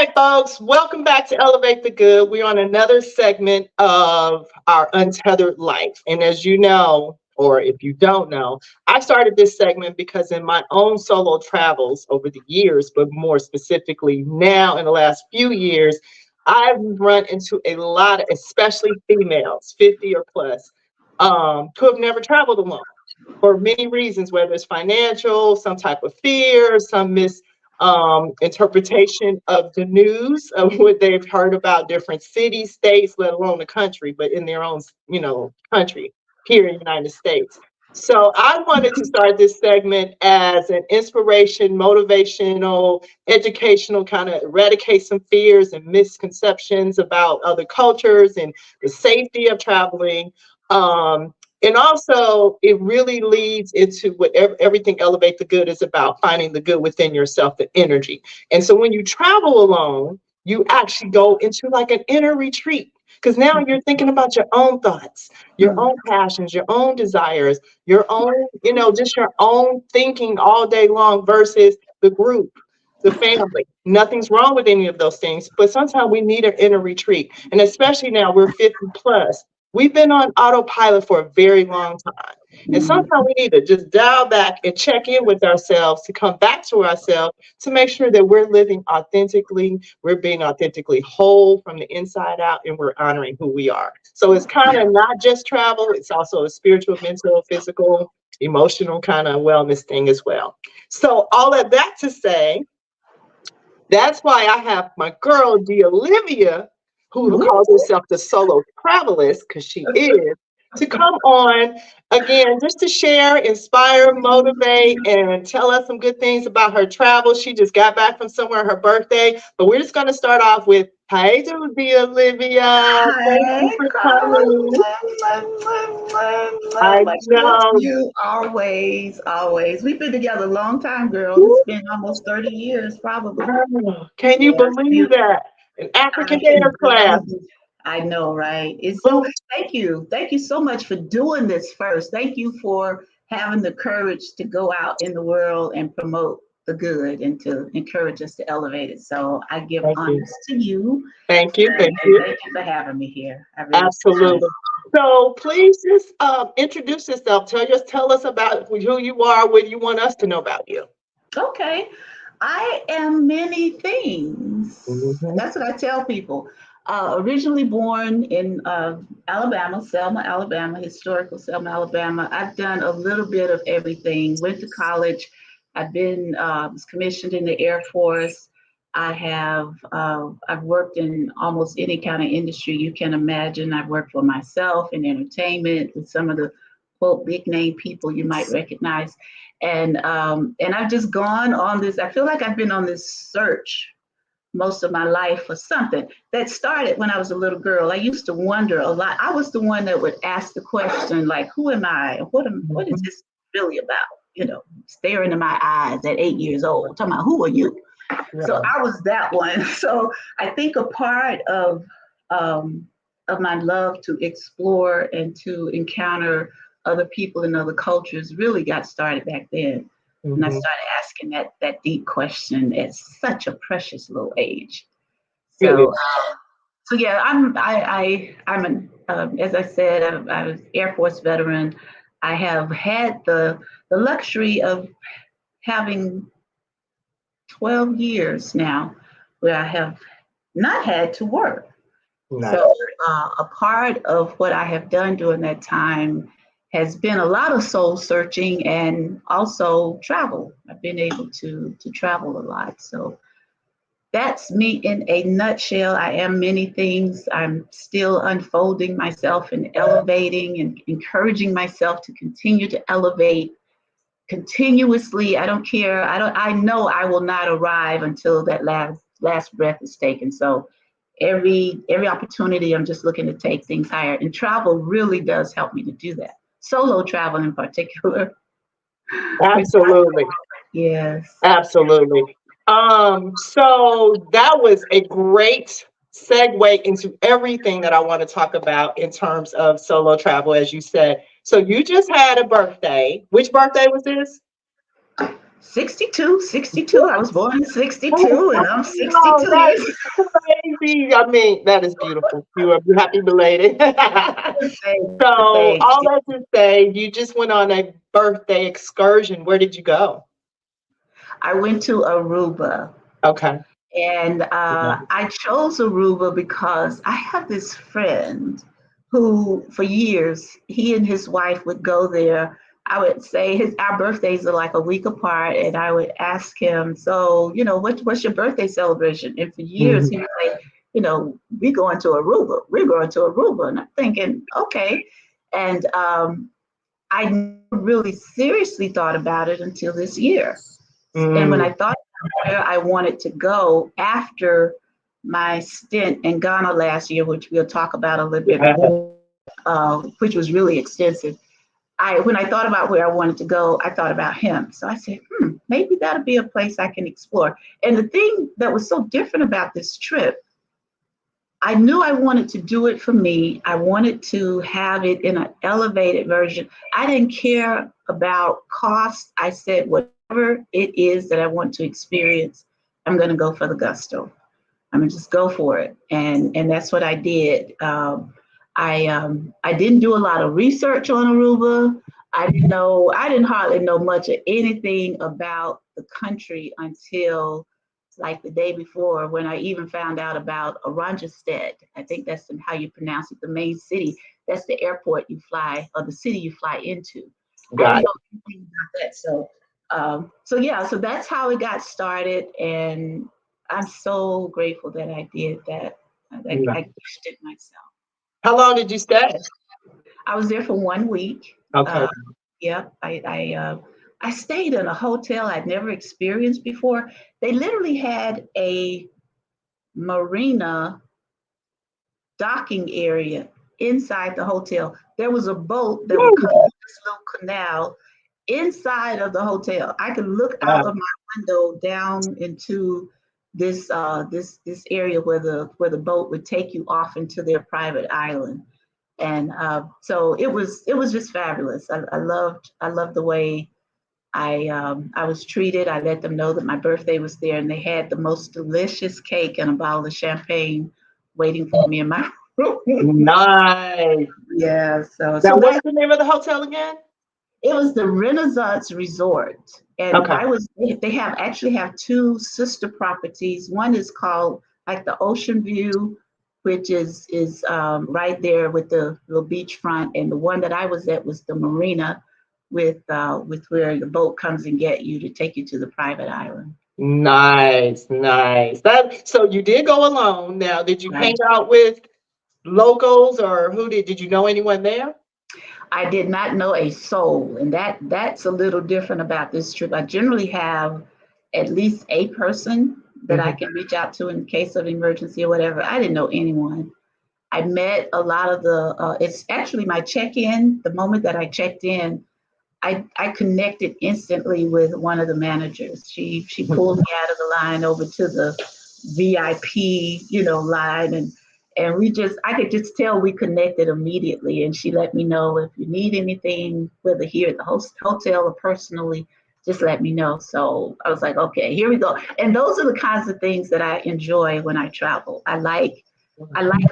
right, folks, welcome back to Elevate the Good. We're on another segment of our Untethered Life. And as you know, or if you don't know, I started this segment because in my own solo travels over the years, but more specifically now in the last few years, I've run into a lot of, especially females, 50 or plus, who have never traveled alone for many reasons, whether it's financial, some type of fear, some interpretation of the news of what they've heard about different cities, states, let alone the country, but in their own, country here in the United States. So I wanted to start this segment as an inspiration, motivational, educational, kind of eradicate some fears and misconceptions about other cultures and the safety of traveling. And also, it really leads into whatever everything Elevate the Good is about, finding the good within yourself, the energy. And so when you travel alone, you actually go into like an inner retreat because now you're thinking about your own thoughts, your own passions, your own desires, your own, just your own thinking all day long versus the group, the family. Nothing's wrong with any of those things, but sometimes we need an inner retreat. And especially now we're 50 plus. We've been on autopilot for a very long time. And sometimes we need to just dial back and check in with ourselves to come back to ourselves to make sure that we're living authentically, we're being authentically whole from the inside out, and we're honoring who we are. So it's kind of not just travel, it's also a spiritual, mental, physical, emotional kind of wellness thing as well. So all of that to say, that's why I have my girl, D. Olivia, who calls herself the solo travelist, because she is, to come on again, just to share, inspire, motivate, and tell us some good things about her travel. She just got back from somewhere, her birthday, but we're just going to start off with, hey, D. Olivia, thank you Hey, for girl. coming. I Love know. you always, always. We've been together a long time, girl. It's been almost 30 years, probably. Can you Yeah, believe that? An African I Day can of class. believe it. I know, right? It's so, thank you. Thank you so much for doing this first. Thank you for having the courage to go out in the world and promote the good and to encourage us to elevate it. So I give Thank you. honors to you. Thank you. And Thank you. thank you for having me here. I really appreciate Absolutely. So please just introduce yourself. Tell us about who you are, what you want us to know about you. it. Okay. I am many things. Mhm. That's what I tell people. Originally born in Alabama, Selma, Alabama, historical Selma, Alabama. I've done a little bit of everything. Went to college. I've been was commissioned in the Air Force. I've worked in almost any kind of industry you can imagine. I've worked for myself in entertainment with some of the quote big name people you might recognize, and I've just gone on this. I feel like I've been on this search most of my life for something that started when I was a little girl. I used to wonder a lot. I was the one that would ask the question like, "Who am I? What is Mhm. this really about?" Staring in my eyes at 8 years old, talking about who are you? So Yeah. I was that one. So I think a part um, of my love to explore and to encounter other people and other cultures really got started back then. And I Mhm. started asking that deep question at such a precious little age. It So is. so yeah, I'm an as I said, I was Air Force veteran. I have had the luxury of having 12 years now where I have not had to work. Nice. So, a part of what I have done during that time has been a lot of soul searching and also travel. I've been able to travel a lot. So, that's me in a nutshell. I am many things. I'm still unfolding myself and elevating and encouraging myself to continue to elevate continuously. I don't care. I know I will not arrive until that last breath is taken. So every opportunity I'm just looking to take things higher. And travel really does help me to do that. Solo travel in particular. Absolutely. Yes. Absolutely. So that was a great segue into everything that I want to talk about in terms of solo travel, as you said. So you just had a birthday. Which birthday was this? 62. I was born in 62 and I'm Oh, 62 that's years crazy. I mean, that is beautiful. You are happy belated. So, old. Thanks. all that to say, you just went on a birthday excursion. Where did you go? I went to Aruba. Okay. And I chose Aruba because I have this friend who, for years, he and his wife would go there. I would say our birthdays are like a week apart, and I would ask him, so, what's your birthday celebration? And for years, he Mhm. was like, we're going to Aruba. We're going to Aruba. And I'm thinking, okay. And I never really seriously thought about it until this year. And when I Mm, thought about where I wanted to go after my stint in Ghana last year, which we'll talk about a little bit yeah. more, which was really extensive. When I thought about where I wanted to go, I thought about him. So I said, maybe that'll be a place I can explore. And the thing that was so different about this trip, I knew I wanted to do it for me. I wanted to have it in an elevated version. I didn't care about cost. I said, whatever it is that I want to experience, I'm going to go for the gusto. I'm gonna just go for it, and that's what I did. I didn't do a lot of research on Aruba. I didn't hardly know much of anything about the country until like the day before when I even found out about Aranjestad. I think that's how you pronounce it, the main city. That's the airport you fly or the city you fly into. I Got didn't it. know anything about that, so yeah, so that's how it got started, and I'm so grateful that I did that. I Right. pushed it myself. How long did you stay? I was there for 1 week. Okay. Uh, yep, I stayed in a hotel I'd never experienced before. They literally had a marina docking area inside the hotel. There was a boat that would come through Woo. this little canal inside of the hotel. I could look out Wow. of my window down into this area where the boat would take you off into their private island. And so it was just fabulous. I loved the way I was treated. I let them know that my birthday was there, and they had the most delicious cake and a bottle of champagne waiting for me in my room. Nice. Yeah, so Now, what's that the name of the hotel again? it was the Renaissance Resort, and Okay. they actually have two sister properties. One is called like the Ocean View, which is right there with the little beachfront, and the one that I was at was the marina with where the boat comes and get you to take you to the private island. Nice, nice. That so you did go alone. Now, did you hang Right. out with locals or did you know anyone there? I did not know a soul, and that's a little different about this trip. I generally have at least a person that I Mhm. can reach out to in case of emergency or whatever. I didn't know anyone. I met a lot of it's actually my check-in. The moment that I checked in, I connected instantly with one of the managers. She pulled me out of the line over to the VIP, line, and I could just tell we connected immediately. And she let me know if you need anything, whether here at the hotel or personally, just let me know. So I was like, okay, here we go. And those are the kinds of things that I enjoy when I travel. I like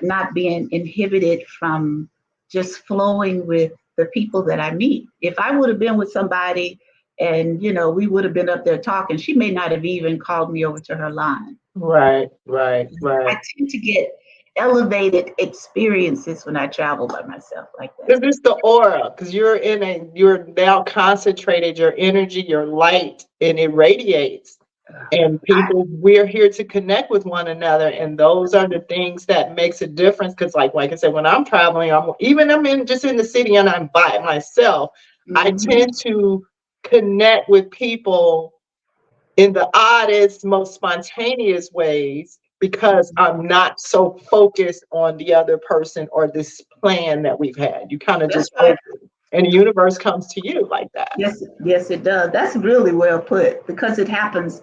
not being inhibited from just flowing with the people that I meet. If I would have been with somebody and we would have been up there talking, she may not have even called me over to her line. Right, right, I right. tend to get elevated experiences when I travel by myself like that. Because it's the aura, because you're now concentrated, your energy, your light, and it radiates. And I, people, we're here to connect with one another, and those are the things that makes a difference. Because, like I said, when I'm traveling, I'm just in the city and I'm by myself. I mhm. tend to connect with people in the oddest, most spontaneous ways because I'm not so focused on the other person or this plan that we've had. You kind of That's just right. open, and the universe comes to you like that. Yes, it does. That's really well put because it happens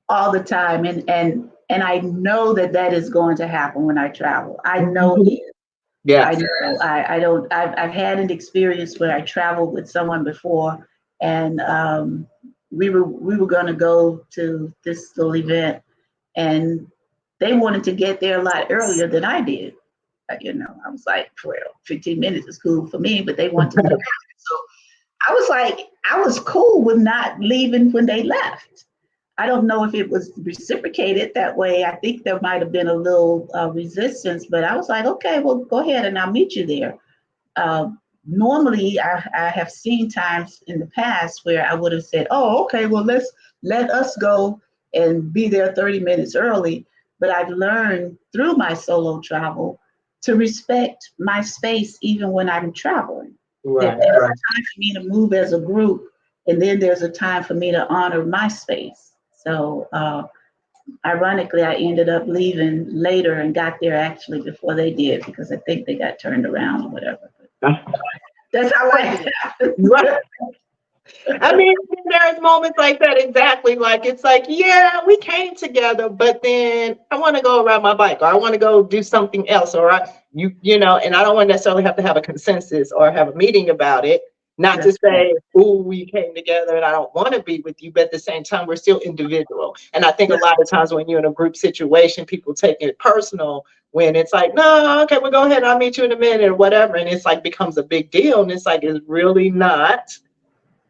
all the time, and I know that is going to happen when I travel. I know Mhm. it. I Yes. know. I don't. I've had an experience where I traveled with someone before, and we were going to go to this little event, and they wanted to get there a lot earlier than I did. I was like, well, 15 minutes is cool for me, but they wanted to leave. So I was like, I was cool with not leaving when they left. I don't know if it was reciprocated that way. I think there might have been a little resistance, but I was like, okay, well, go ahead and I'll meet you there. Uh, Normally, I have seen times in the past where I would have said, oh, okay, well, let us go and be there 30 minutes early. But I've learned through my solo travel to respect my space even when I'm traveling. That Right, there's a right. time for me to move as a group, and then there's a time for me to honor my space. So, ironically, I ended up leaving later and got there actually before they did because I think they got turned around or whatever. That's how life happens. Right. I mean, there's moments like that exactly. Like it's like, yeah, we came together, but then I want to go ride my bike, or I want to go do something else, or and I don't want to necessarily have to have a consensus or have a meeting about it. Not to That's right. say, oh, we came together and I don't want to be with you, but at the same time, we're still individual. And I think a lot of times when you're in a group situation, people take it personal when it's like, no, okay, well, go ahead, I'll meet you in a minute or whatever. And it's like becomes a big deal. And it's like, it's really not.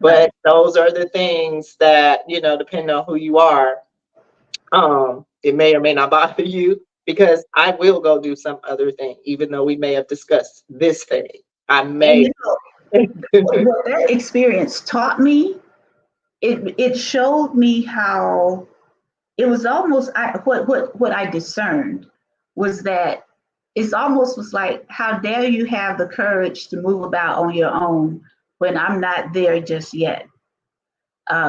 But Right. those are the things that, depending on who you are, it may or may not bother you because I will go do some other thing, even though we may have discussed this thing. I And may. what that experience taught me, it showed me how it was almost what I discerned was that it's almost was like, how dare you have the courage to move about on your own when I'm not there just yet.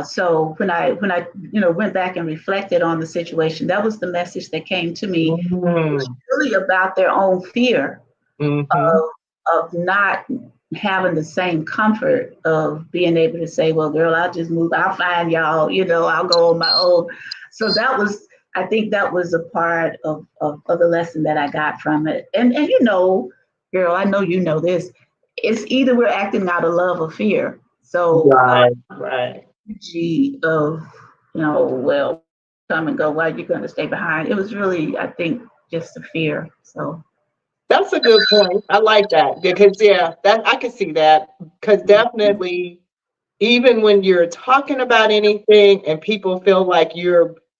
So when I went back and reflected on the situation, that was the message that came to me. It was Mm, really about their own fear hmm. of not having the same comfort of being able to say, well, girl, I'll just move, I'll find y'all, I'll go on my own. So I think that was a part of the lesson that I got from it. And girl, I know you know this. It's either we're acting out of love or fear. So Right, right. energy of, well, come and go, why are you going to stay behind? It was really, I think, just a fear. So, That's a good point. I like that because yeah, that I can see that because definitely even when you're talking about anything and people feel like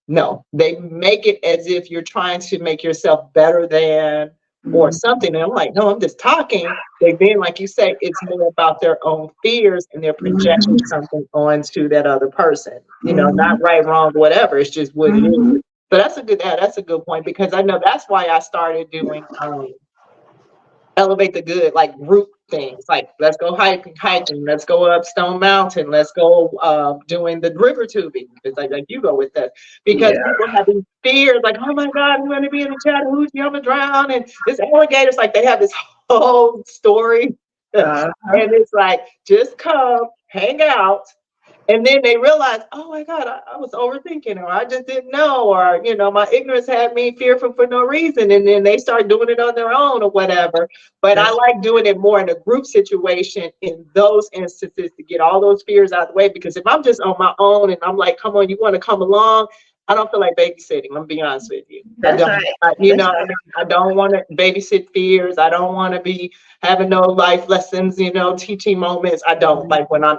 no, they make it as if you're trying to make yourself better than or mm, something. And I'm like, no, I'm just talking. But then, like you say, it's more about their own fears and they're projecting mhm, something onto that other person. Not mhm, right, wrong, whatever. It's just what it is. mhm, So that's a good point because I know that's why I started doing elevate the good, like group things, like let's go hiking, let's go up Stone Mountain, let's go doing the river tubing. It's like you go with us because yeah. people have these fears, like, oh my God, I'm going to be in the Chattahoochee, I'm gonna drown, and this alligators, like they have this whole story, and Uh-huh. it's like just come, hang out, and then they realize, oh my God, I was overthinking, or I just didn't know, or my ignorance had me fearful for no reason. And then they start doing it on their own or whatever. But I That's like doing it more in a group situation in those instances to get all those fears out of the way. Because if I'm just on my own and I'm like, come on, you want to come along? I don't feel like babysitting. I'm gonna be honest with you. I that's don't. right. I That's mean, I don't want to babysit fears. I don't want to be having no life lessons, teaching moments. I don't right. like when I'm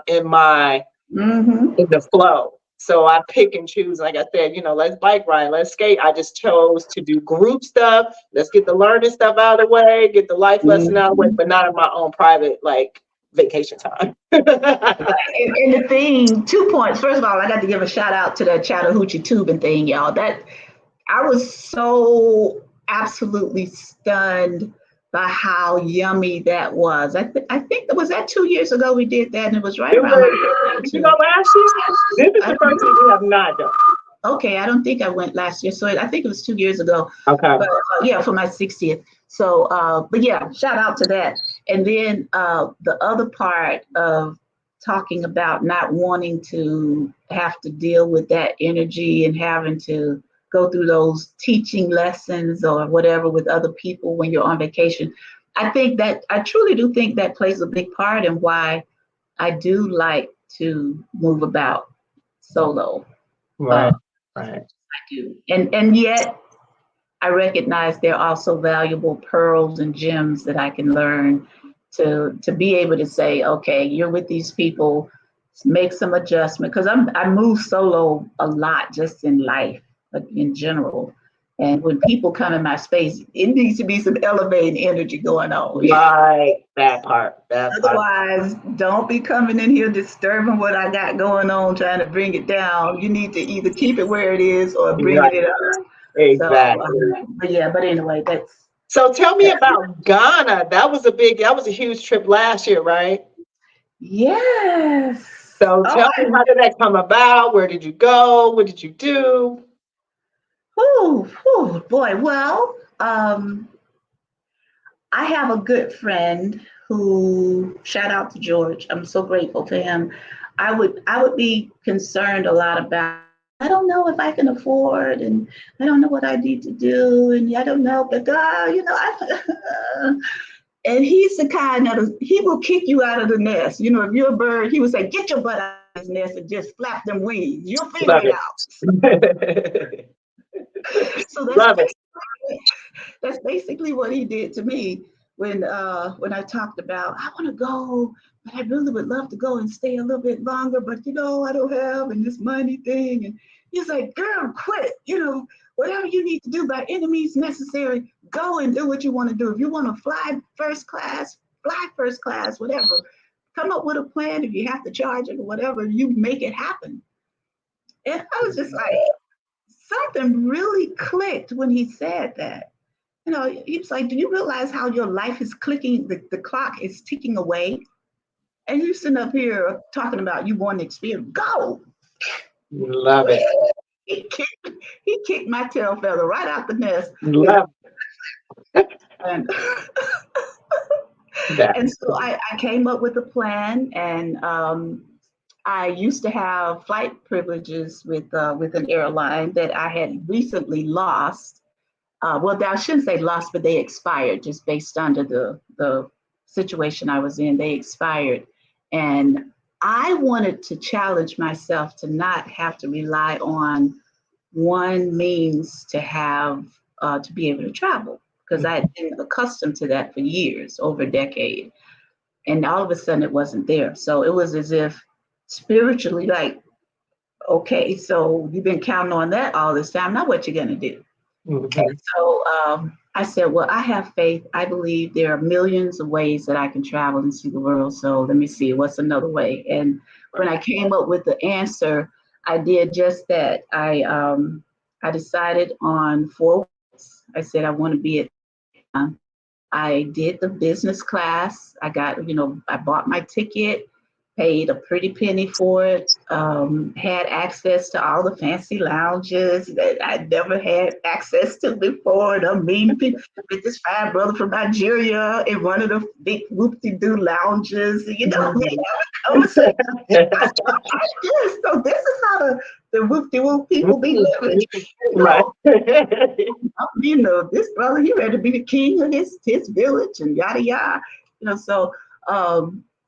Mm-hmm. in the flow. So I pick and choose. Like I said, let's bike ride, let's skate. I just chose to do group stuff. Let's get the learning stuff out of the way, get the life lesson out of the way, Mm-hmm. but not in my own private like vacation time. And the thing, 2 points. First of all, I got to give a shout out to that Chattahoochee tubing thing, y'all. That I was so absolutely stunned by how yummy that was. I think that was that 2 years ago we did that, and it was right It around my was, birthday did you go too. last year? This is I the first year we have not done. Okay, I don't think I went last year, so I think it was 2 years ago. Okay. But yeah, for my 60th. So, but yeah, shout out to that. And then the other part of talking about not wanting to have to deal with that energy and having to go through those teaching lessons or whatever with other people when you're on vacation. I truly do think that plays a big part in why I do like to move about. solo. Right. I Right. do. And yet I recognize there are also valuable pearls and gems that I can learn to be able to say, okay, you're with these people, make some adjustment. Because I move solo a lot just in life, like in general. And when people come in my space, it needs to be some elevating energy going on. Right. That part. That part. Otherwise, don't be coming in here disturbing what I got going on, trying to bring it down. You need to either keep it where it is or bring Right. it up. So, Exactly. but anyway, So tell me that, about Ghana. That was a huge trip last year, right? yes. So Oh, tell me, how did that come about? Where did you go? What did you do? boy. Well, I have a good friend who, shout out to George. I'm so grateful to him. I would be concerned a lot about, I don't know if I can afford, and I don't know what I need to do, and I don't know, but and he's the kind that he will kick you out of the nest. You know, if you're a bird, he would say, "Get your butt out of this nest and just flap them wings. You'll figure Love it out." it. So that's Love it. basically what he did to me when I talked about I want to go, but I really would love to go and stay a little bit longer, but I don't have and this money thing. And he's like, "Girl, quit. Whatever you need to do by any means necessary, go and do what you want to do. If you want to fly first class, whatever. Come up with a plan. If you have to charge it or whatever, you make it happen." And I was just like, something really clicked when he said that. He was like, "Do you realize how your life is clicking? The clock is ticking away. And you sitting up here talking about you want to experience. Go." Love it. He kicked my tail feather right out the nest. Love And, that. and so I came up with a plan, and I used to have flight privileges with an airline that I had recently lost. Well, I shouldn't say lost, but they expired just based on the situation I was in. They expired. And I wanted to challenge myself to not have to rely on one means to be able to travel, because I had been accustomed to that for years, over a decade. And all of a sudden it wasn't there. So it was as if spiritually, like, okay, so you've been counting on that all this time. Now what you gonna do? And Mhm. so I said, well, I have faith. I believe there are millions of ways that I can travel and see the world. So let me see, what's another way? And when I came up with the answer, I did just that. I decided on 4 weeks. I said I want to be at. I did the business class. I bought my ticket, paid a pretty penny for it, had access to all the fancy lounges that I'd never had access to before. The meeting people, with this fine brother from Nigeria in one of the big whoop-de-doo lounges, we have a conversation. I said, "Okay, so this is how the whoop-de-whoop people be living." You Right. know, this brother, he ready to be the king of his village and yada yada. So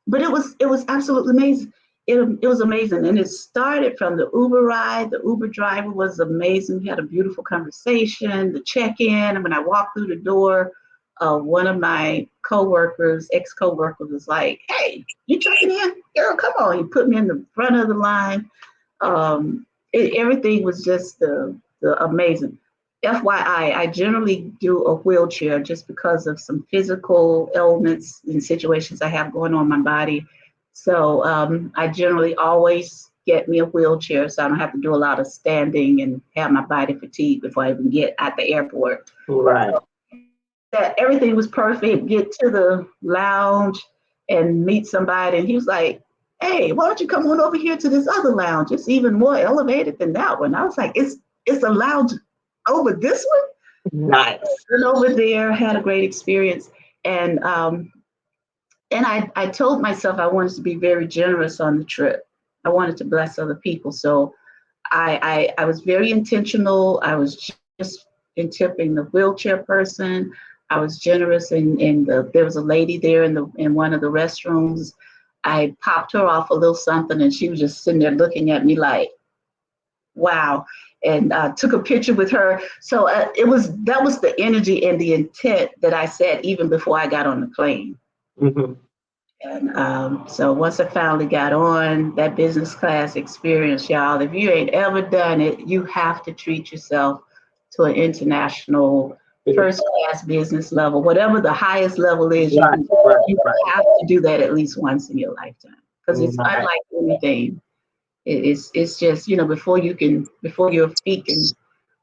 but it was absolutely amazing. It was amazing. And it started from the Uber ride. The Uber driver was amazing. We had a beautiful conversation, the check-in. And when I walked through the door, one of my ex-co-workers was like, "Hey, you checking in? Girl, come on." He put me in the front of the line. Everything was just the amazing. FYI, I generally do a wheelchair just because of some physical ailments and situations I have going on in my body. So I generally always get me a wheelchair so I don't have to do a lot of standing and have my body fatigue before I even get at the airport. Right. That everything was perfect. Get to the lounge and meet somebody, and he was like, "Hey, why don't you come on over here to this other lounge? It's even more elevated than that one." I was like, "It's a lounge over this one?" Nice. Went over there, had a great experience, and I told myself I wanted to be very generous on the trip. I wanted to bless other people, so I was very intentional. I was just in tipping the wheelchair person. I was generous there was a lady there in one of the restrooms. I popped her off a little something, and she was just sitting there looking at me like, wow, and took a picture with her. So that was the energy and the intent that I said even before I got on the plane. Mm-hmm. And so once I finally got on that business class experience, y'all, if you ain't ever done it, you have to treat yourself to an international first class business level, whatever the highest level is. Right, You right. have to do that at least once in your lifetime because it's Right. unlike anything. It's just, before your feet can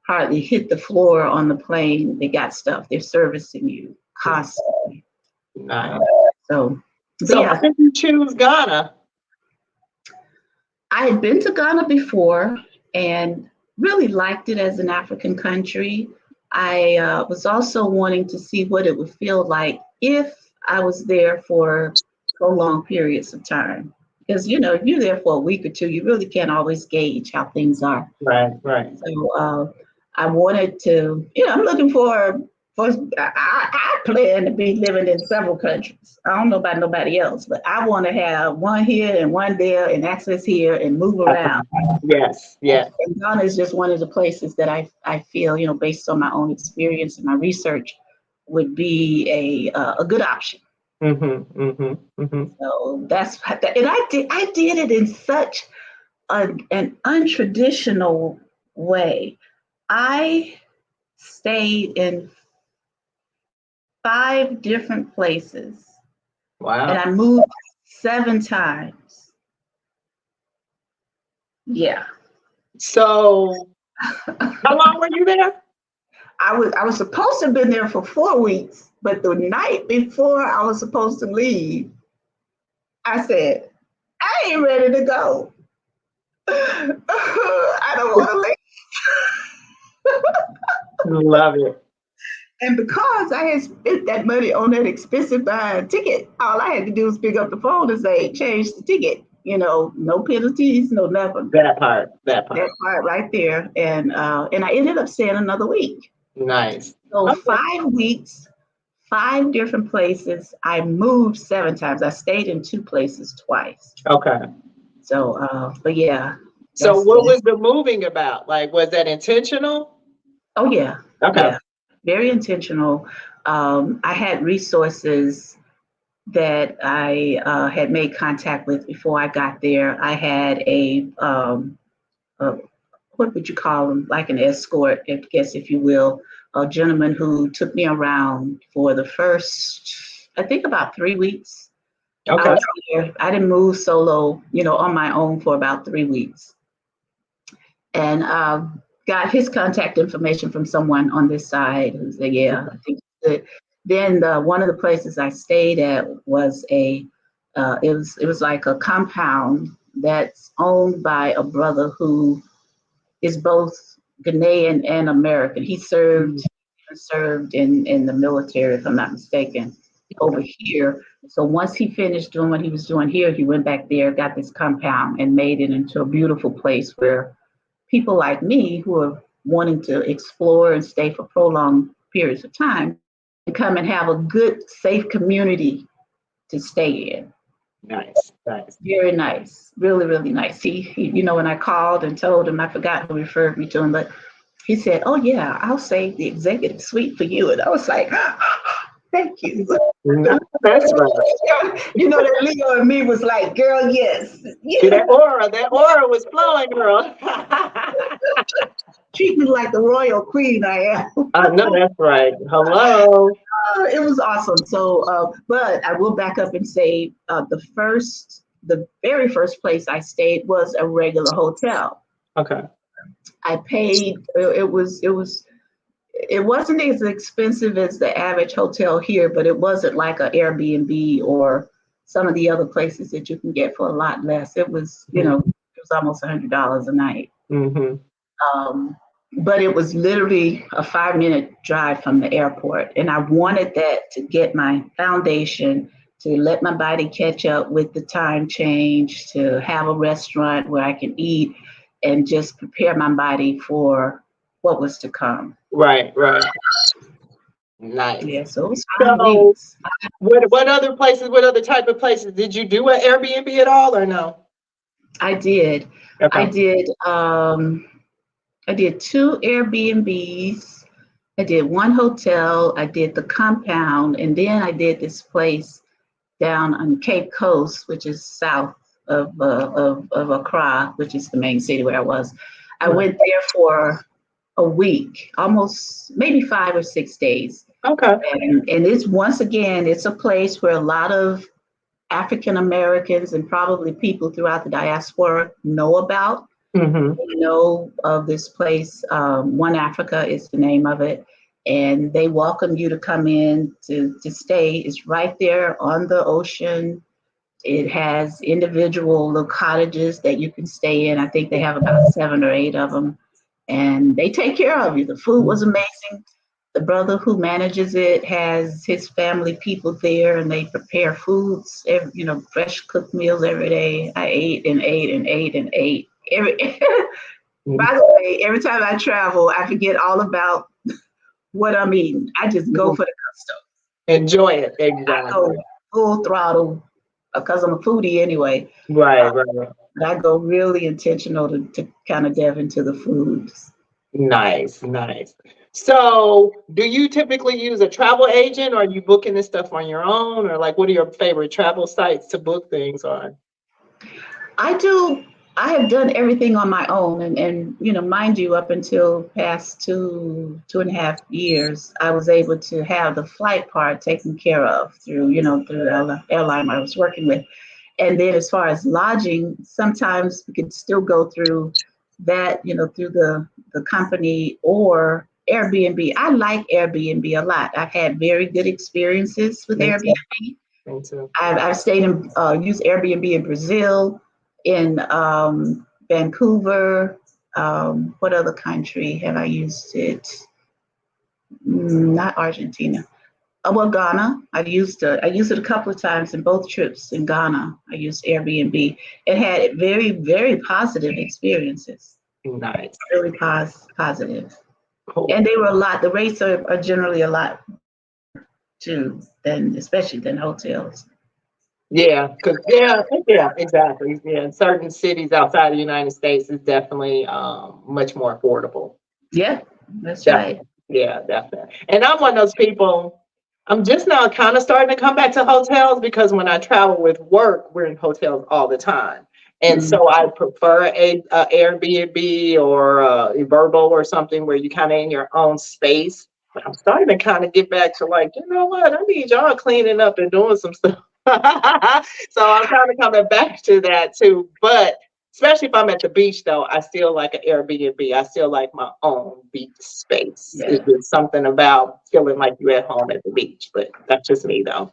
hardly hit the floor on the plane, they got stuff. They're servicing you constantly. Nice. So, but So how yeah, did you choose Ghana? I had been to Ghana before and really liked it as an African country. I was also wanting to see what it would feel like if I was there for prolonged periods of time. Because, if you're there for a week or two, you really can't always gauge how things are. Right, right. So I wanted to, I'm looking I plan to be living in several countries. I don't know about nobody else, but I want to have one here and one there and access here and move around. Yes, yes. And Ghana is just one of the places that I feel, based on my own experience and my research, would be a good option. Mm-hmm, mm-hmm, mm-hmm. So and I did it in such an untraditional way. I stayed in 5 different places and Wow. I moved 7 times. Yeah. So how long were you there? I was supposed to have been there for 4 weeks, but the night before I was supposed to leave, I said, I ain't ready to go. I don't want to leave. Love it. And because I had spent that money on that expensive ticket, all I had to do was pick up the phone and say, change the ticket. No penalties, no nothing. That part, that part. That part right there. And I ended up staying another week. Nice. So Okay. 5 weeks, 5 different places. I moved 7 times. I stayed in 2 places twice. Okay. So, but yeah. So what was the moving about? Like, was that intentional? Oh yeah. Okay. Yeah. Very intentional. I had resources that I had made contact with before I got there. I had a what would you call them? Like an escort, I guess, if you will, a gentleman who took me around for the first, I think, about 3 weeks. Okay. I was there. I didn't move solo, on my own for about 3 weeks, and got his contact information from someone on this side who said, "Yeah, I think it's good." Then one of the places I stayed at was it was like a compound that's owned by a brother who is both Ghanaian and American. He served in the military, if I'm not mistaken, over here. So once he finished doing what he was doing here, he went back there, got this compound, and made it into a beautiful place where people like me who are wanting to explore and stay for prolonged periods of time can come and have a good, safe community to stay in. Nice, nice. Very nice, really, really nice. He, when I called and told him, I forgot who referred me to him, but he said, "Oh yeah, I'll save the executive suite for you." And I was like, "Thank you." No, that's right. That Leo and me was like, "Girl, yes." See, that aura was flowing, girl. Treat me like the royal queen I am. I know that's right. Hello. It was awesome. So, but I will back up and say the very first place I stayed was a regular hotel. Okay. I paid. It wasn't as expensive as the average hotel here, but it wasn't like an Airbnb or some of the other places that you can get for a lot less. It was, it was almost $100 a night. Mm-hmm. But it was literally a 5-minute drive from the airport. And I wanted that to get my foundation, to let my body catch up with the time change, to have a restaurant where I can eat and just prepare my body for what was to come. Right, right. Nice. Yeah, so it was 5 So weeks. what other places, what other type of places? Did you do an Airbnb at all or no? I did. Okay. I did. I did 2 Airbnbs. I did 1 hotel. I did the compound, and then I did this place down on Cape Coast, which is south of Accra, which is the main city where I was. I Right. went there for a week, almost maybe 5 or 6 days. Okay. And it's once again, it's a place where a lot of African Americans and probably people throughout the diaspora know about. Mm-hmm. They know of this place. One Africa is the name of it. And they welcome you to come in to stay. It's right there on the ocean. It has individual little cottages that you can stay in. I think they have about 7 or 8 of them. And they take care of you. The food was amazing. The brother who manages it has his family people there, and they prepare foods, fresh cooked meals every day. I ate and ate and ate and ate. By the way, every time I travel, I forget all about what I'm eating. I just go for the gusto. Enjoy it. I go Exactly. full throttle because I'm a foodie anyway. Right, right. But I go really intentional to kind of delve into the foods. Nice, nice. So, do you typically use a travel agent, or are you booking this stuff on your own, or like what are your favorite travel sites to book things on? I do. I have done everything on my own, and mind you, up until past 2.5 years, I was able to have the flight part taken care of through the airline I was working with. And then as far as lodging, sometimes we could still go through that, through the company or Airbnb. I like Airbnb a lot. I've had very good experiences with Me too. Airbnb. Me too. I've stayed in, used Airbnb in Brazil, in Vancouver. What other country have I used it? Not Argentina. Well, Ghana. I used it a couple of times in both trips in Ghana. I used Airbnb. It had very, very positive experiences. Nice. Really positive. And Cool. they were a lot. The rates are generally a lot too, especially than hotels. Yeah, because yeah, exactly. Yeah, certain cities outside of the United States is definitely much more affordable. Yeah, that's right. Definitely. Yeah, definitely. And I'm one of those people, I'm just now kind of starting to come back to hotels because when I travel with work, we're in hotels all the time. And Mm. so I prefer a Airbnb or a Vrbo or something where you kind of in your own space. But I'm starting to kind of get back to like, you know what? I need y'all cleaning up and doing some stuff. So I'm kind of coming back to that too. But especially if I'm at the beach, though, I still like an Airbnb. I still like my own beach space. It's Yeah. just something about feeling like you're at home at the beach. But that's just me, though.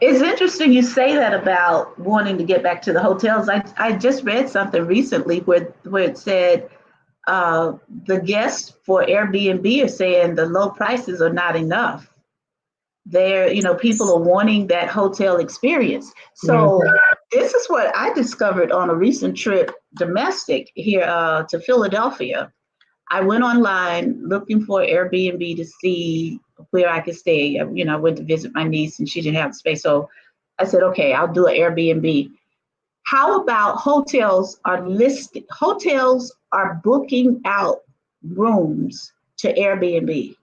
It's interesting you say that about wanting to get back to the hotels. I just read something recently where it said uh, the guests for Airbnb are saying the low prices are not enough. People are wanting that hotel experience. So Mhm. this is what I discovered on a recent trip domestic here to Philadelphia. I went online looking for Airbnb to see where I could stay. I went to visit my niece and she didn't have space. So I said, okay, I'll do an Airbnb. How about hotels are booking out rooms to Airbnb.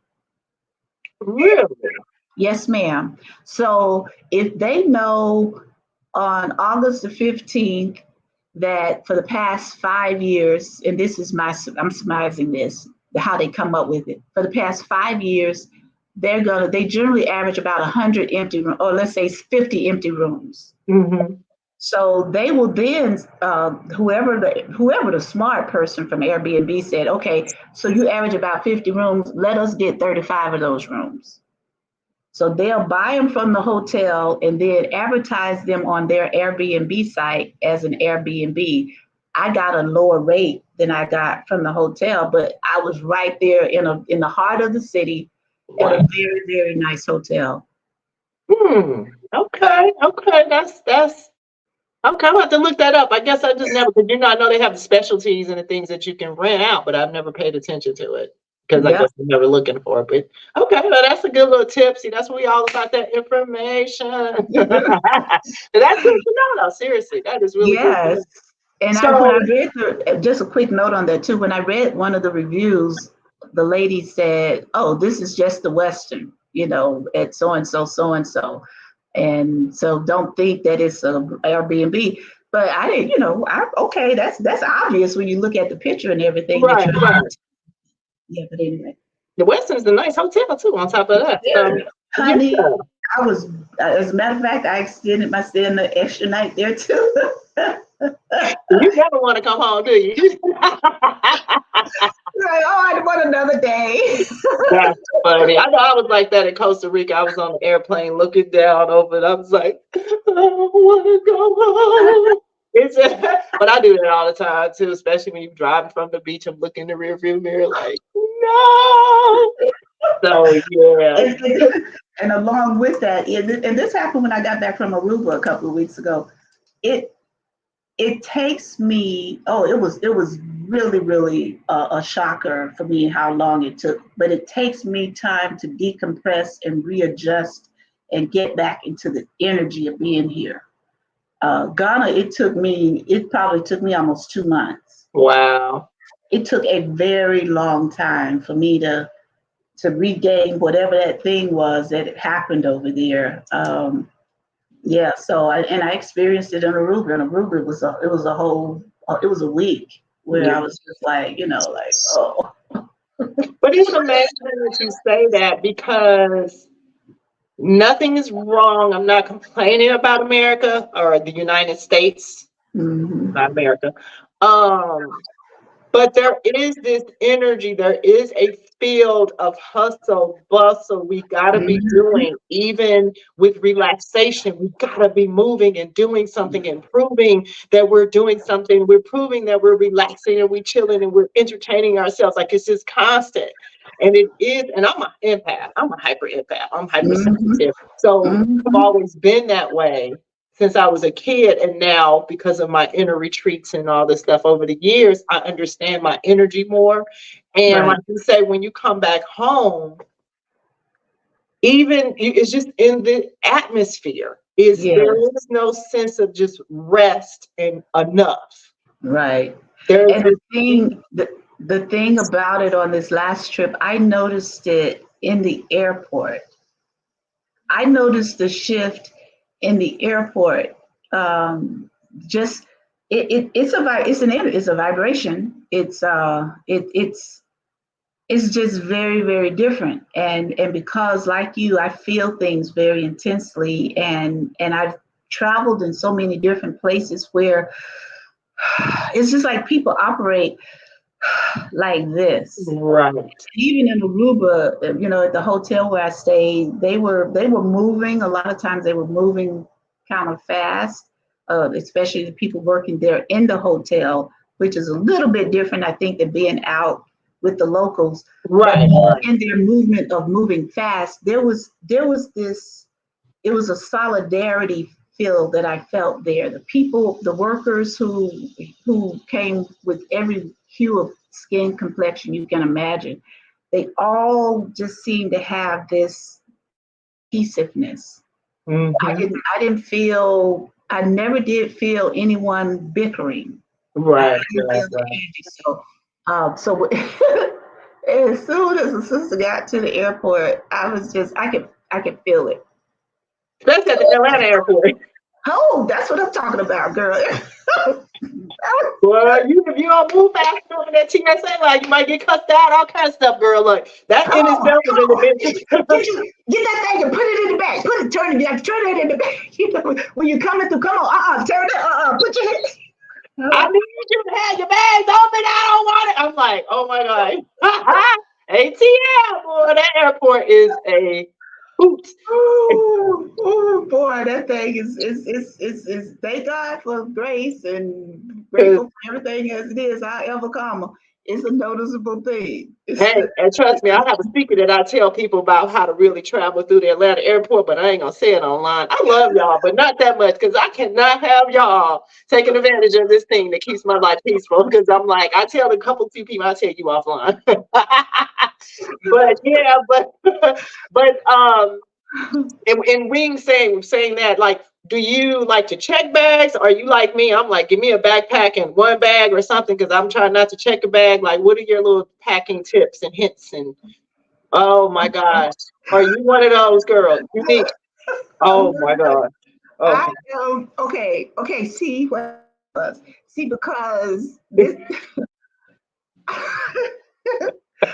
Really? Yes, ma'am. So if they know on August the 15th that for the past 5 years, and I'm surmising this, how they come up with it. For the past 5 years, they generally average about 100 empty rooms, or let's say 50 empty rooms. Hmm. So they will then, whoever the smart person from Airbnb said, okay, so you average about 50 rooms, let us get 35 of those rooms. So they'll buy them from the hotel and then advertise them on their Airbnb site as an Airbnb. I got a lower rate than I got from the hotel, but I was right there in the heart of the city at a Wow. very, very nice hotel. Hmm. Okay. Okay. That's okay. I'm gonna have to look that up. I guess I just never, because I know they have the specialties and the things that you can rent out, but I've never paid attention to it because I Yep. guess I'm never looking for it. But okay, well, that's a good little tip. See, that's what we all about that information. That's good to know, though. Seriously, that is really good to Yes. know. And when I So read just a quick note on that too, when I read one of the reviews, the lady said, "Oh, this is just the Western, at so and so, and so don't think that it's a Airbnb." But I didn't, okay, that's obvious when you look at the picture and everything that right, you're. right. Yeah, but anyway, The Weston's a nice hotel too. On top of that, yeah, so yeah. honey, I was, as a matter of fact, I extended my stay in the extra night there too. You never want to come home, do you? Like, oh, I want another day. That's funny. I know I was like that in Costa Rica. I was on the airplane looking down over it. I was like, I don't want to go home. It's but I do that all the time too, especially when you're driving from the beach. I'm looking in the rear view mirror like, no. So yeah. and, and along with that, and this happened when I got back from Aruba a couple of weeks ago. It it takes me. Oh, it was really really a shocker for me how long it took. But it takes me time to decompress and readjust and get back into the energy of being here. Ghana, it probably took me almost 2 months. Wow. It took a very long time for me to regain whatever that thing was that had happened over there. Yeah, so I experienced it in Aruba. And Aruba it was a week where Yeah. I was just like, oh, But it's amazing that you say that because nothing is wrong. I'm not complaining about America or the United States, hmm not America. Um, but there is this energy, there is a field of hustle, bustle we gotta be hmm doing, even with relaxation. We gotta be moving and doing something and proving that we're doing something. We're proving that we're relaxing and we're chilling and we're entertaining ourselves. Like it's just constant. And it is, and I'm an empath, I'm a hyper empath, I'm hmm hypersensitive. So I've hmm always been that way since I was a kid. And now, because of my inner retreats and all this stuff over the years, I understand my energy more. And right, like you say, when you come back home, it's just in the atmosphere. There yes, is no sense of just rest and enough. right. There's And this, the thing about it on this last trip, I noticed it in the airport. I noticed the shift in the airport. Just it's a vibration. It's just very very different. And because like you, I feel things very intensely, and I've traveled in so many different places where it's just like people operate like this. right. Even in Aruba, at the hotel where I stayed, they were moving. A lot of times they were moving kind of fast, especially the people working there in the hotel, which is a little bit different, I think, than being out with the locals. But Right, right. in their movement of moving fast, there was this. It was a solidarity feel that I felt there. The people, the workers who came with every hue of skin complexion you can imagine, they all just seemed to have this cohesiveness. Hmm. I never did feel anyone bickering. I Right, didn't right, feel the right. energy. So as soon as the sister got to the airport, I could feel it. Especially at the Atlanta airport. Oh, that's what I'm talking about, girl. Well, if you don't move fast over that TSA line, you might get cussed out, all kinds of stuff, girl. Look, that in Come itself is an on. adventure. Get that thing and put it in the bag. You have to turn it in the bag. When you're coming through, come on, turn it, put your head. I need you to have your bags open. I don't want it. I'm like, oh my God. ATL, boy, that airport is a hoot. Oh boy, that thing is thank God for grace and 'Cause, grateful for everything as it is, however, comma. It's a noticeable thing. hey, and trust me, I have a secret that I tell people about how to really travel through the Atlanta airport, but I ain't gonna say it online. I love y'all, but not that much because I cannot have y'all taking advantage of this thing that keeps my life peaceful. Because I'm like, I tell a couple few people, I tell you offline. But yeah, but but and Wing saying that like do you like to check bags? Or are you like me? I'm like, give me a backpack and one bag or something because I'm trying not to check a bag. Like, what are your little packing tips and hints? And oh my gosh, are you one of those girls? Unique. Oh my God. I Okay. am okay. Okay, see what see because this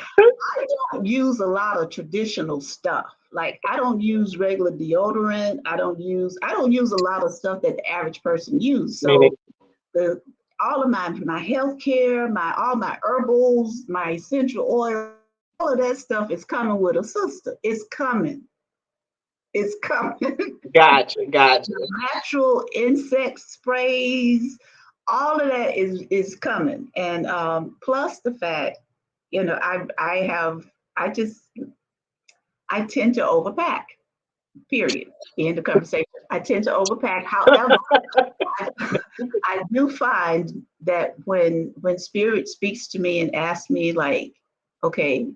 I don't use a lot of traditional stuff. Like I don't use regular deodorant. I don't use a lot of stuff that the average person use. Meaning, So the all of my healthcare, all my herbals, my essential oil, all of that stuff is coming with a sister. It's coming. It's coming. gotcha, gotcha. Natural insect sprays, all of that is coming. And plus the fact, I tend to overpack. Period. End of conversation. I tend to overpack. However, I, I do find that when spirit speaks to me and asks me like, okay,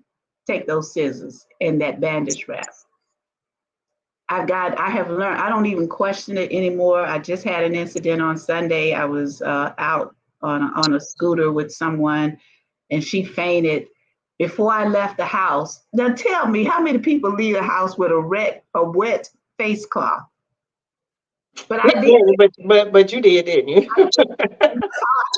take those scissors and that bandage wrap. I have learned, I don't even question it anymore. I just had an incident on Sunday. I was out on a scooter with someone and she fainted before I left the house. Now tell me, how many people leave the house with a wet face cloth? But I did. Yeah, but you did, didn't you?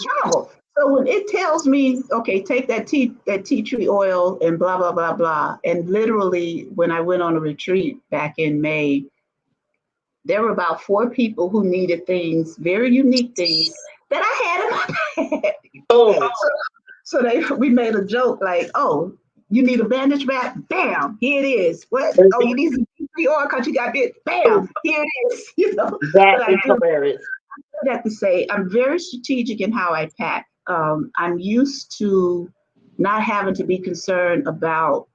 Travel. So when it tells me, okay, take that tea tree oil and blah blah blah blah, and literally when I went on a retreat back in May, there were about four people who needed things, very unique things that I had in my bag. Oh, So we made a joke like, oh, you need a bandage wrap? Bam, here it is. What? Oh, you need some tea tree oil because you got bit? Bam, here it is. that But I is do hilarious. have to say I'm very strategic in how I pack. I'm used to not having to be concerned about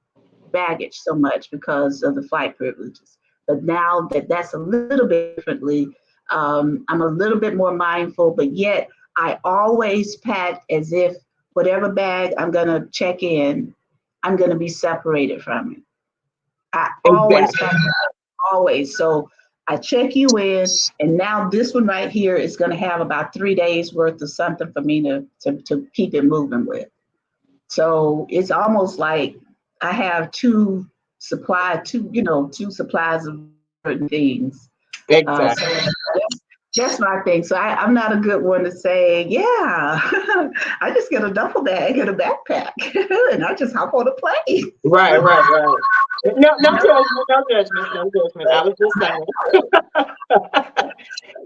baggage so much because of the flight privileges. But now that that's a little bit differently, I'm a little bit more mindful, but yet I always pack as if whatever bag I'm going to check in, I'm going to be separated from it. I always Exactly. pack, always. So I check you in, and now this one right here is going to have about 3 days worth of something for me to keep it moving with. So it's almost like I have two supplies of certain things. So Exactly. that's my thing. So I'm not a good one to say, yeah, I just get a duffel bag and a backpack and I just hop on a plane. Right, right, right. No, no judgment, no judgment, no judgment. I was just saying.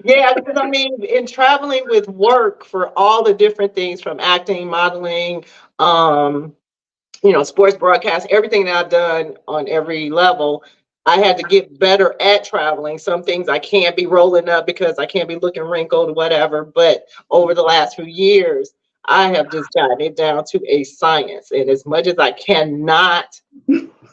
Yeah, because I mean, in traveling with work for all the different things from acting, modeling, um, sports broadcast, everything that I've done on every level, I had to get better at traveling. Some things I can't be rolling up because I can't be looking wrinkled or whatever. But over the last few years, I have just gotten it down to a science. And as much as I cannot,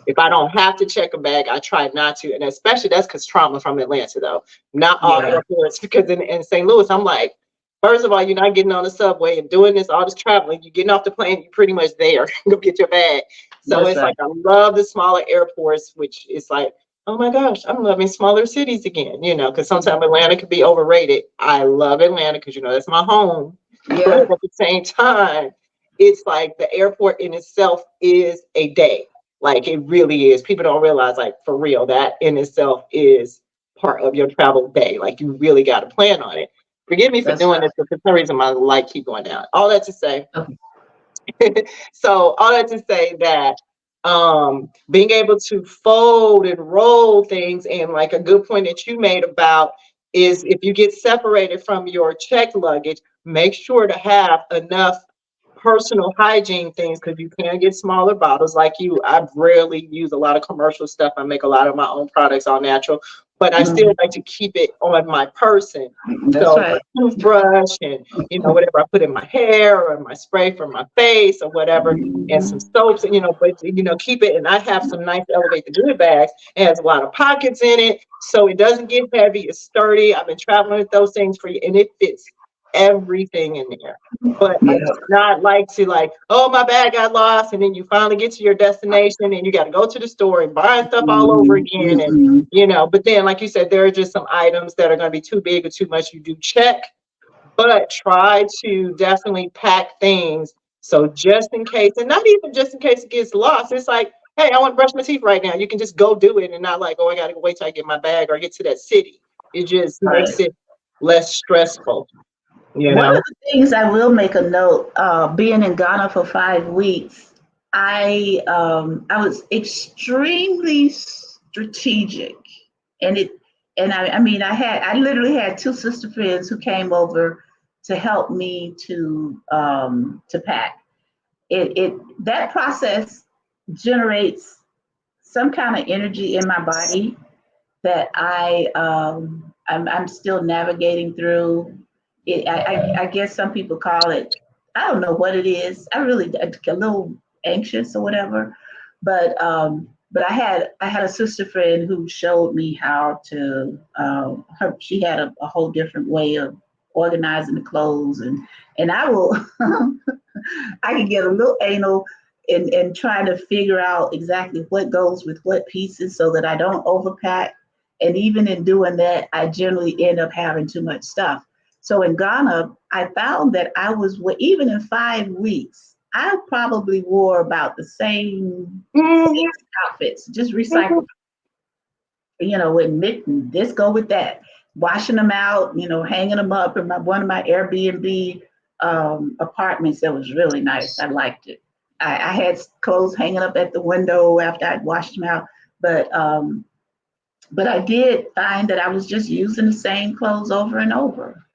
if I don't have to check a bag, I try not to. And especially that's because trauma from Atlanta, though. Not all Yeah, airports, because in St. Louis, I'm like, first of all, you're not getting on the subway and doing all this traveling. You're getting off the plane, you're pretty much there. Go get your bag. So that's it's right. like, I love the smaller airports, which is like, oh my gosh, I'm loving smaller cities again, because sometimes Atlanta could be overrated. I love Atlanta because, that's my home. But Yeah, at the same time, it's like the airport in itself is a day. Like it really is. People don't realize, like for real, that in itself is part of your travel day. Like you really got to plan on it. Forgive me for that's doing right. this, but for some reason my light keep going down. All that to say, Okay. so all that to say that being able to fold and roll things, and like a good point that you made about is if you get separated from your checked luggage, make sure to have enough personal hygiene things because you can get smaller bottles like you. I rarely use a lot of commercial stuff. I make a lot of my own products, all natural, but I still Mhm. like to keep it on my person. That's So my right. toothbrush and whatever I put in my hair or my spray for my face or whatever, and some Mhm. soaps, but keep it. And I have some nice Elevate the Good bags. It has a lot of pockets in it, so it doesn't get heavy. It's sturdy. I've been traveling with those things for you, and it fits everything in there. But I Yeah. do not like to like, oh, my bag got lost, and then you finally get to your destination and you got to go to the store and buy stuff all over again. And Mm-mm. but then like you said, there are just some items that are going to be too big or too much. You do check, but try to definitely pack things so just in case, and not even just in case it gets lost. It's like, hey, I want to brush my teeth right now. You can just go do it and not like, oh, I got to wait till I get my bag or get to that city. It just Right. makes it less stressful, you One of know? the things I will make a note, being in Ghana for 5 weeks, I was extremely strategic, and I mean I literally had two sister friends who came over to help me to pack. It that process generates some kind of energy in my body that I'm still navigating through. I guess some people call it, I don't know what it is. I really a little anxious or whatever, but I had a sister friend who showed me how to. She had a whole different way of organizing the clothes, and I will I can get a little anal in trying to figure out exactly what goes with what pieces so that I don't overpack. And even in doing that, I generally end up having too much stuff. So in Ghana, I found that even in 5 weeks, I probably wore about the same Mhm, six outfits, just mhm. recycled, with mitten, this go with that, washing them out, hanging them up in one of my Airbnb apartments that was really nice. I liked it. I had clothes hanging up at the window after I'd washed them out, but I did find that I was just using the same clothes over and over.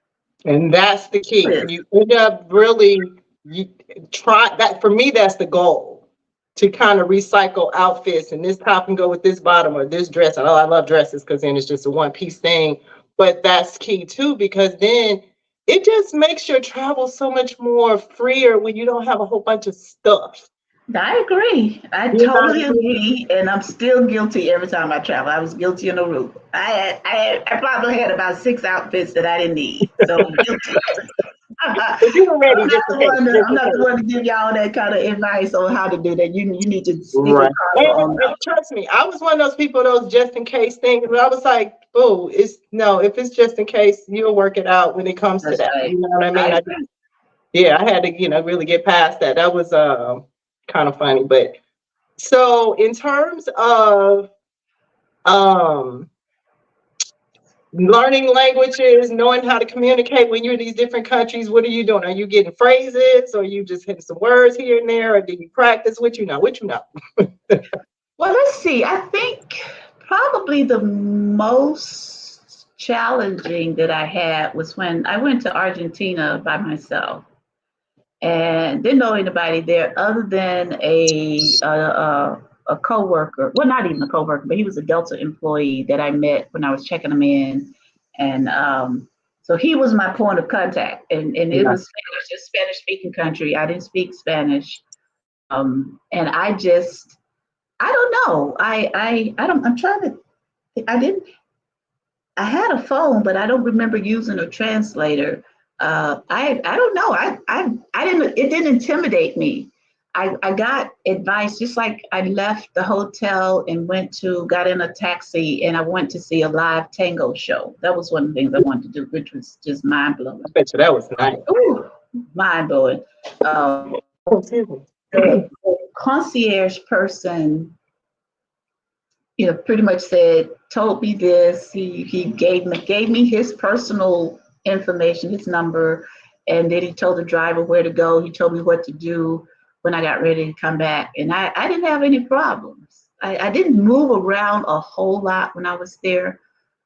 And that's the key. Yes, You end up really you try that. For me, that's the goal, to kind of recycle outfits, and this top can go with this bottom or this dress. And oh, I love dresses because then it's just a one piece thing. But that's key too, because then it just makes your travel so much more freer when you don't have a whole bunch of stuff. I agree. I You know what totally I mean? agree, and I'm still guilty every time I travel. I was guilty in Aruba. I probably had about six outfits that I didn't need, so I'm guilty. But you were ready just in case, just I'm in not the case. one to give y'all that kind of advice on how to do that. You need to stick with Right. Carla on And trust me, I was one of those people, those just in case things. But I was like, boo, it's no, if it's just in case, you'll work it out when it comes to that's that. right. You know what I I mean? agree. Yeah, I had to, really get past that. That was kind of funny. But so in terms of um learning languages, knowing how to communicate when you're in these different countries, what are you doing? Are you getting phrases, or are you just hitting some words here and there, or do you practice? What you know? What you know? Well, let's see. I think probably the most challenging that I had was when I went to Argentina by myself and didn't know anybody there other than a coworker. Well, not even a coworker, but he was a Delta employee that I met when I was checking him in, and so he was my point of contact. And it Yeah. was Spanish, just Spanish speaking country. I didn't speak Spanish, and I don't know. I don't. I'm trying to. I didn't. I had a phone, but I don't remember using a translator. I don't know. I didn't. It didn't intimidate me. I got advice, just like I left the hotel and got in a taxi, and I went to see a live tango show. That was one of the things I wanted to do, which was just mind I blowing. bet you that was nice. Ooh, mind blowing. Oh, excuse me. The concierge person, pretty much told me this. He gave me his personal information, his number, and then he told the driver where to go. He told me what to do when I got ready to come back, and I didn't have any problems. I didn't move around a whole lot when I was there,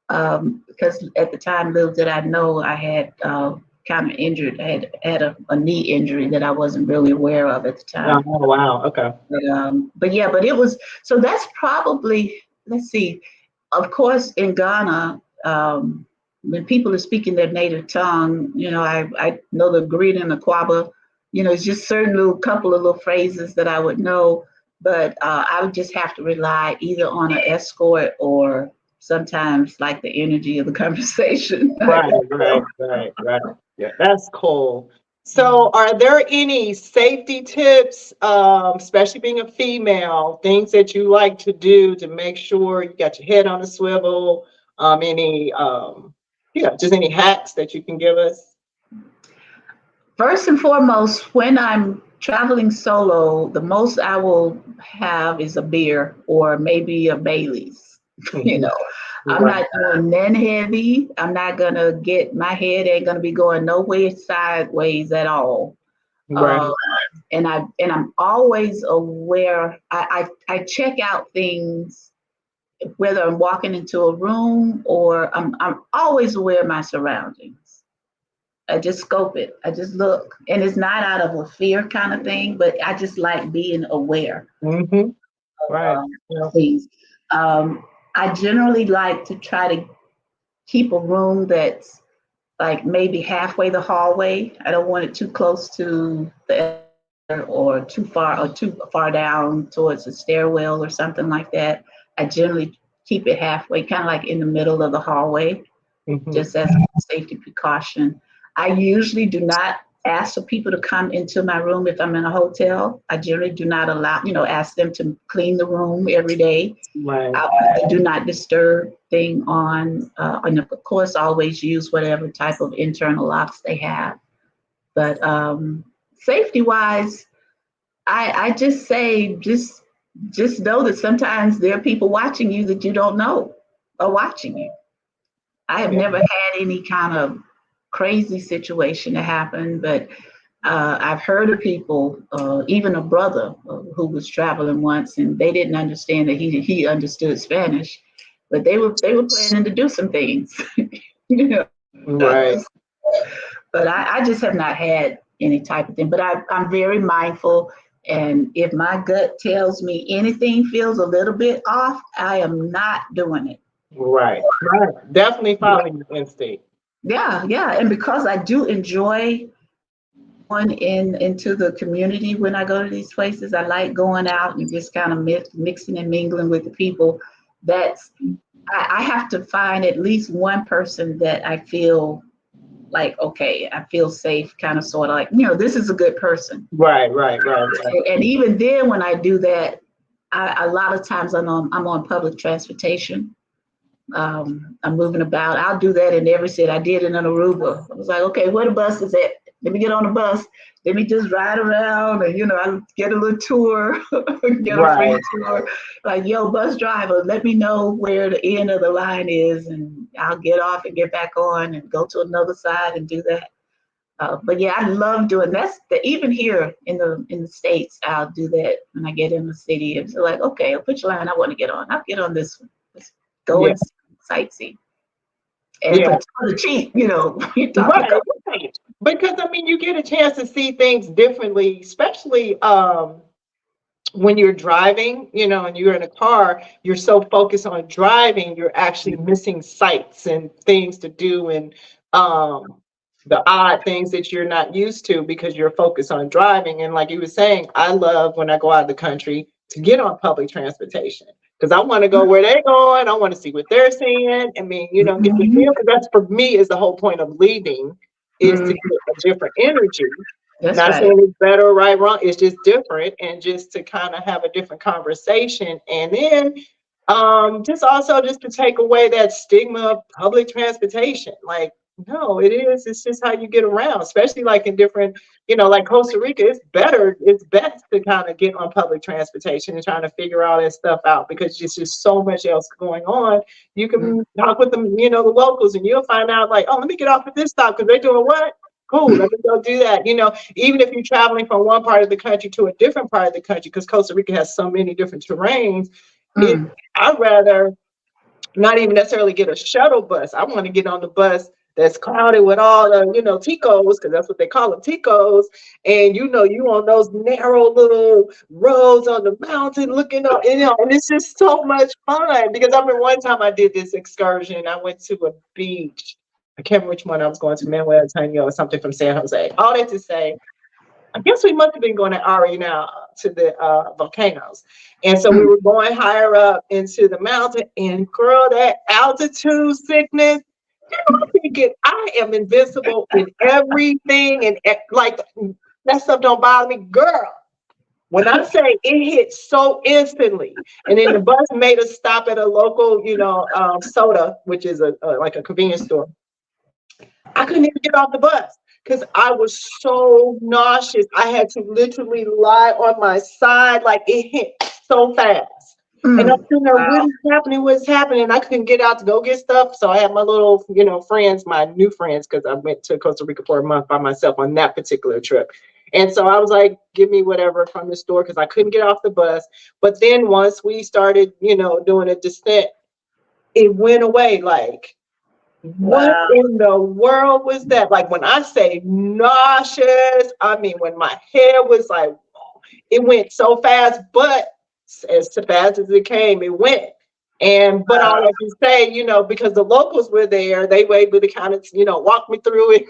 because at the time, little did I know I had kind of injured. I had a knee injury that I wasn't really aware of at the Oh, time. wow. Okay. But yeah, but it was, so that's probably, let's see, of course, in Ghana, when people are speaking their native tongue, I know the greeting and the quaba, it's just certain little couple of little phrases that I would know, but I would just have to rely either on an escort or sometimes like the energy of the conversation. I Right, don't know. right, right, right. Yeah, that's cool. So, are there any safety tips, especially being a female, things that you like to do to make sure you got your head on a swivel? Any, just any hacks that you can give us? First and foremost, when I'm traveling solo, the most I will have is a beer or maybe a Bailey's. You Mhm. know, I'm Right, not doing none heavy. I'm not gonna get my head ain't gonna be going nowhere sideways at all. right, Uh, and I'm always aware. I check out things whether I'm walking into a room or I'm always aware of my surroundings. I just scope it. I just look. And it's not out of a fear kind of thing, but I just like being aware hmm of right. Yeah. things. Um, I generally like to try to keep a room that's like maybe halfway the hallway. I don't want it too close to the or too far down towards the stairwell or something like that. I generally keep it halfway, kind of like in the middle of the hallway, hmm just as a safety precaution. I usually do not ask for people to come into my room if I'm in a hotel. I generally do not ask them to clean the room every day. Right, I'll put the do not disturb thing on, and of course, always use whatever type of internal locks they have. But safety wise, I just say just know that sometimes there are people watching you that you don't know are watching you. I have yeah, never had any kind of crazy situation to happen, but I've heard of people, even a brother who was traveling once, and they didn't understand that he understood Spanish, but they were planning to do some things, you know. right, But I just have not had any type of thing. But I'm very mindful, and if my gut tells me anything feels a little bit off, I am not doing it. right, right. Definitely following your instinct. Yeah, yeah, and because I do enjoy going into the community when I go to these places. I like going out and just kind of mixing and mingling with the people. That's I have to find at least one person that I feel like, okay, I feel safe, kind of sort of like, this is a good person. Right, right, right, right. And even then, when I do that, a lot of times I'm on public transportation. I'm moving about. I'll do that in every city. I did it in Aruba. I was like, okay, where the bus is at? Let me get on the bus. Let me just ride around and, I get a little tour, get a free Right. tour. Like, yo, bus driver, let me know where the end of the line is and I'll get off and get back on and go to another side and do that. But yeah, I love doing even here in the States, I'll do that when I get in the city. It's like, okay, which line I want to get on? I'll get on this one. Let's go Yeah, and sightsee. And yeah. for the cheap, you're talking Right, couple. right. Because I mean, you get a chance to see things differently, especially when you're driving, and you're in a car, you're so focused on driving, you're actually missing sights and things to do and the odd things that you're not used to because you're focused on driving. And like you were saying, I love when I go out of the country to get on public transportation because I want to go where they're going. I want to see what they're seeing. I mean, get the Mhm. feel because that's for me is the whole point of leaving is to Mm, get a different energy. that's Not right. saying it's better or right, wrong. It's just different, and just to kind of have a different conversation, and then just also just to take away that stigma of public transportation. Like, no, it is. It's just how you get around, especially like in different, like Costa Rica. It's better. It's best to kind of get on public transportation and trying to figure all that stuff out because there's just so much else going on. You Mm, can talk with them, the locals, and you'll find out like, oh, let me get off at this stop because they're doing what. Cool, let me go do that. Even if you're traveling from one part of the country to a different part of the country, because Costa Rica has so many different terrains, it mm, I'd rather not even necessarily get a shuttle bus. I want to get on the bus that's crowded with all the, ticos, because that's what they call them, ticos. And you on those narrow little roads on the mountain looking up, and it's just so much fun. Because I remember one time I did this excursion. I went to a beach. I can't remember which one I was going to, Manuel Antonio or something from San Jose. All that to say, I guess we must have been going to Ari now to the volcanoes. And so we mm. were going higher up into the mountain, and girl, that altitude sickness, thinking I am invincible in everything, and like that stuff don't bother me, girl. When I say it hit so instantly, and then the bus made us stop at a local, soda, which is like a convenience store. I couldn't even get off the bus because I was so nauseous. I had to literally lie on my side, like it hit so fast. And I'm sitting there, what Wow. is happening? What's happening? I couldn't get out to go get stuff. So I had my little, friends, my new friends, because I went to Costa Rica for a month by myself on that particular trip. And so I was like, give me whatever from the store because I couldn't get off the bus. But then once we started, doing a descent, it went away. Like, what Wow. in the world was that? Like when I say nauseous, I mean when my head was like, it went so fast, but as fast as it came, it went. But all I can say, because the locals were there, they were able to kind of, walk me through it.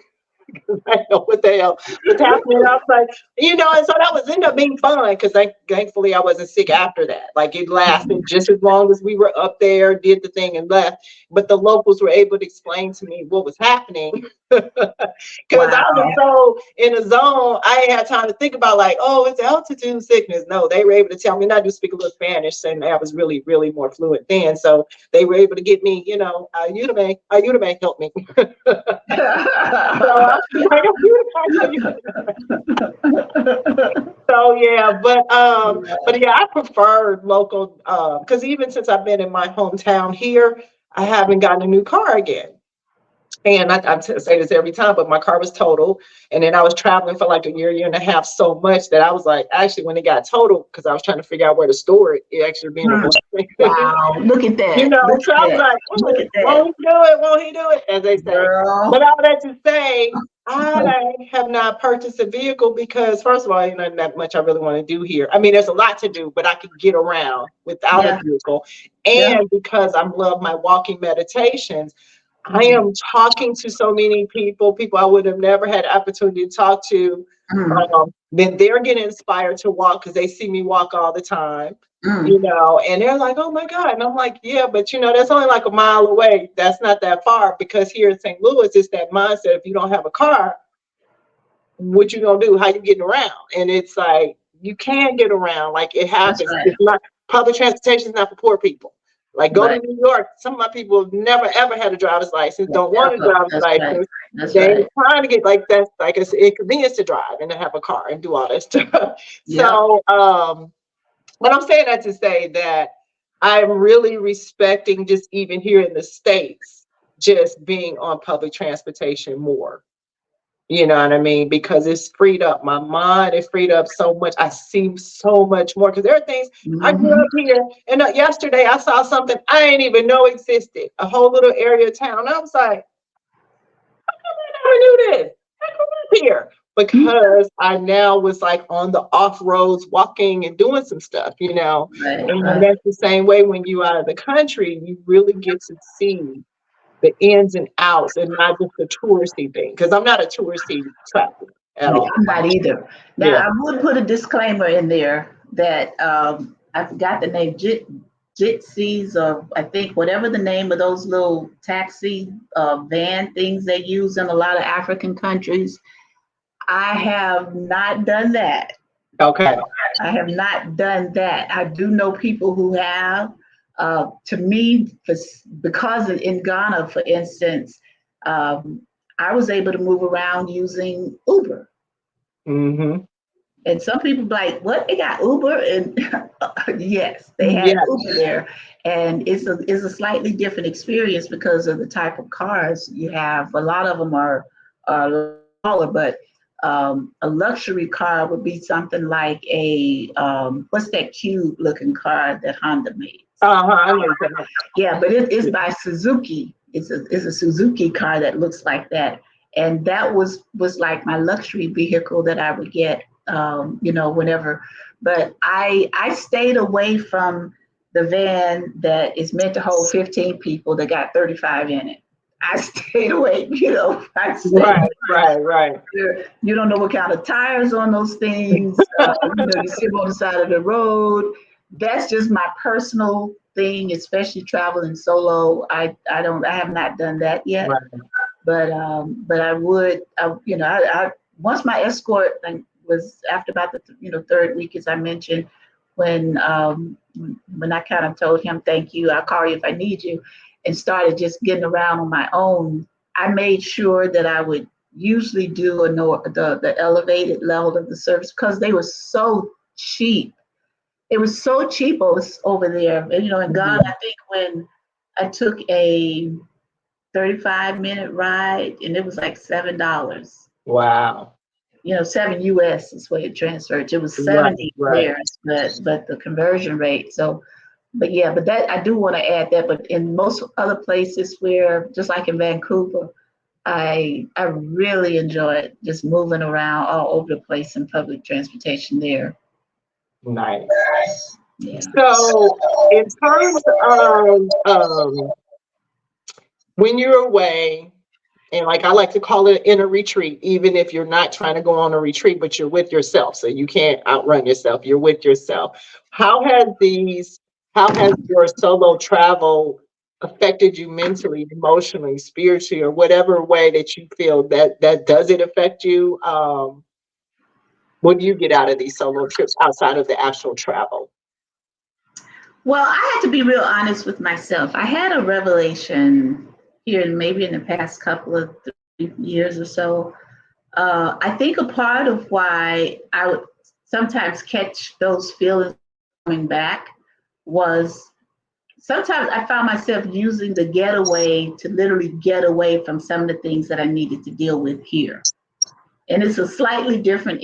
I don't know what the hell was happening. I was like, and so that was ended up being fun because thankfully I wasn't sick after that. Like it lasted just as long as we were up there, did the thing and left. But the locals were able to explain to me what was happening because I was Wow. so in a zone. I ain't had time to think about like, oh, it's altitude sickness. No, they were able to tell me. And I do speak a little Spanish, and I was really, really more fluent then. So they were able to get me, Udemy helped me. So I was like, so yeah, but yeah, I prefer local because even since I've been in my hometown here, I haven't gotten a new car again. And I say this every time, but my car was totaled. And then I was traveling for like a year and a half so much that I was like, actually, when it got totaled, because I was trying to figure out where to store it, it actually being a Wow. Look at that. Look so I was at that. like, Look at that. won't he do it? Won't he do it? As they say. Girl. But all that to say, I have not purchased a vehicle because, first of all, not that much I really want to do here. I mean, there's a lot to do, but I can get around without a Yeah. vehicle. Yeah. And because I love my walking meditations, I am talking to so many people I would have never had the opportunity to talk to. Mm. Then they're getting inspired to walk because they see me walk all the time, Mm. and they're like, oh my God. And I'm like, yeah, but that's only like a mile away. That's not that far because here in St. Louis, it's that mindset. If you don't have a car, what you gonna do? How you getting around? And it's like, you can get around. Like it That's happens. right. It's not public transportation is not for poor people. Like go to Right. New York. Some of my people have never ever had a driver's license, don't want a Ever. driver's That's right. license. That's They're right. trying to get like that's like it's inconvenience to drive and to have a car and do all that stuff. Yep. So but I'm saying that to say that I'm really respecting just even here in the States, just being on public transportation more. You know what I mean? Because it's freed up my mind. It freed up so much. I see so much more. Because there are things I grew Mm-hmm. up here, and yesterday I saw something I didn't even know existed. A whole little area of town. I was like, I never knew this. I grew up here because I now was like on the off roads, walking and doing some stuff. Right. And Right. that's the same way when you out of the country, you really get to see the ins and outs and not just the touristy thing. Because I'm not a touristy traveler at Yeah, all. I'm not either. Now, Yeah. I would put a disclaimer in there that I forgot the name, Jitsis, or I think whatever the name of those little taxi van things they use in a lot of African countries. I have not done that. Okay. I have not done that. I do know people who have. To me, because in Ghana, for instance, I was able to move around using Uber. Mm-hmm. And some people be like, what? They got Uber? And yes, they had Yes. Uber there. And it's a slightly different experience because of the type of cars you have. A lot of them are smaller, but a luxury car would be something like what's that cube looking car that Honda made? I know what you're talking about. Yeah, but it's by Suzuki. It's a Suzuki car that looks like that. And that was like my luxury vehicle that I would get whenever. But I stayed away from the van that is meant to hold 15 people that got 35 in it. I stayed away, I stayed Right. you don't know what kind of tires on those things. You sit on the side of the road. that's just my personal thing, especially traveling solo. I have not done that yet, Right. but I would, I once my escort was after about the third week, as I mentioned, when when I kind of told him thank you, I'll call you if I need you, and started just getting around on my own. I made sure that I would usually do the elevated level of the service because they were so cheap. It was so cheap over there. And, in Ghana, Mhm. I think when I took a 35-minute ride and it was like $7. Wow. 7 US is what it transferred. It was Right, 70 right. there, but the conversion rate. So, but yeah, but that I do want to add that. But in most other places where, just like in Vancouver, I really enjoyed just moving around all over the place in public transportation there. Nice. Yeah. So in terms of when you're away, and like I like to call it inner retreat, even if you're not trying to go on a retreat, but you're with yourself. So you can't outrun yourself. You're with yourself. How has how has your solo travel affected you mentally, emotionally, spiritually, or whatever way that you feel that does it affect you? What do you get out of these solo trips outside of the actual travel? Well, I had to be real honest with myself. I had a revelation here, maybe in the past couple of years or so. I think a part of why I would sometimes catch those feelings coming back was sometimes I found myself using the getaway to literally get away from some of the things that I needed to deal with here. And it's a slightly different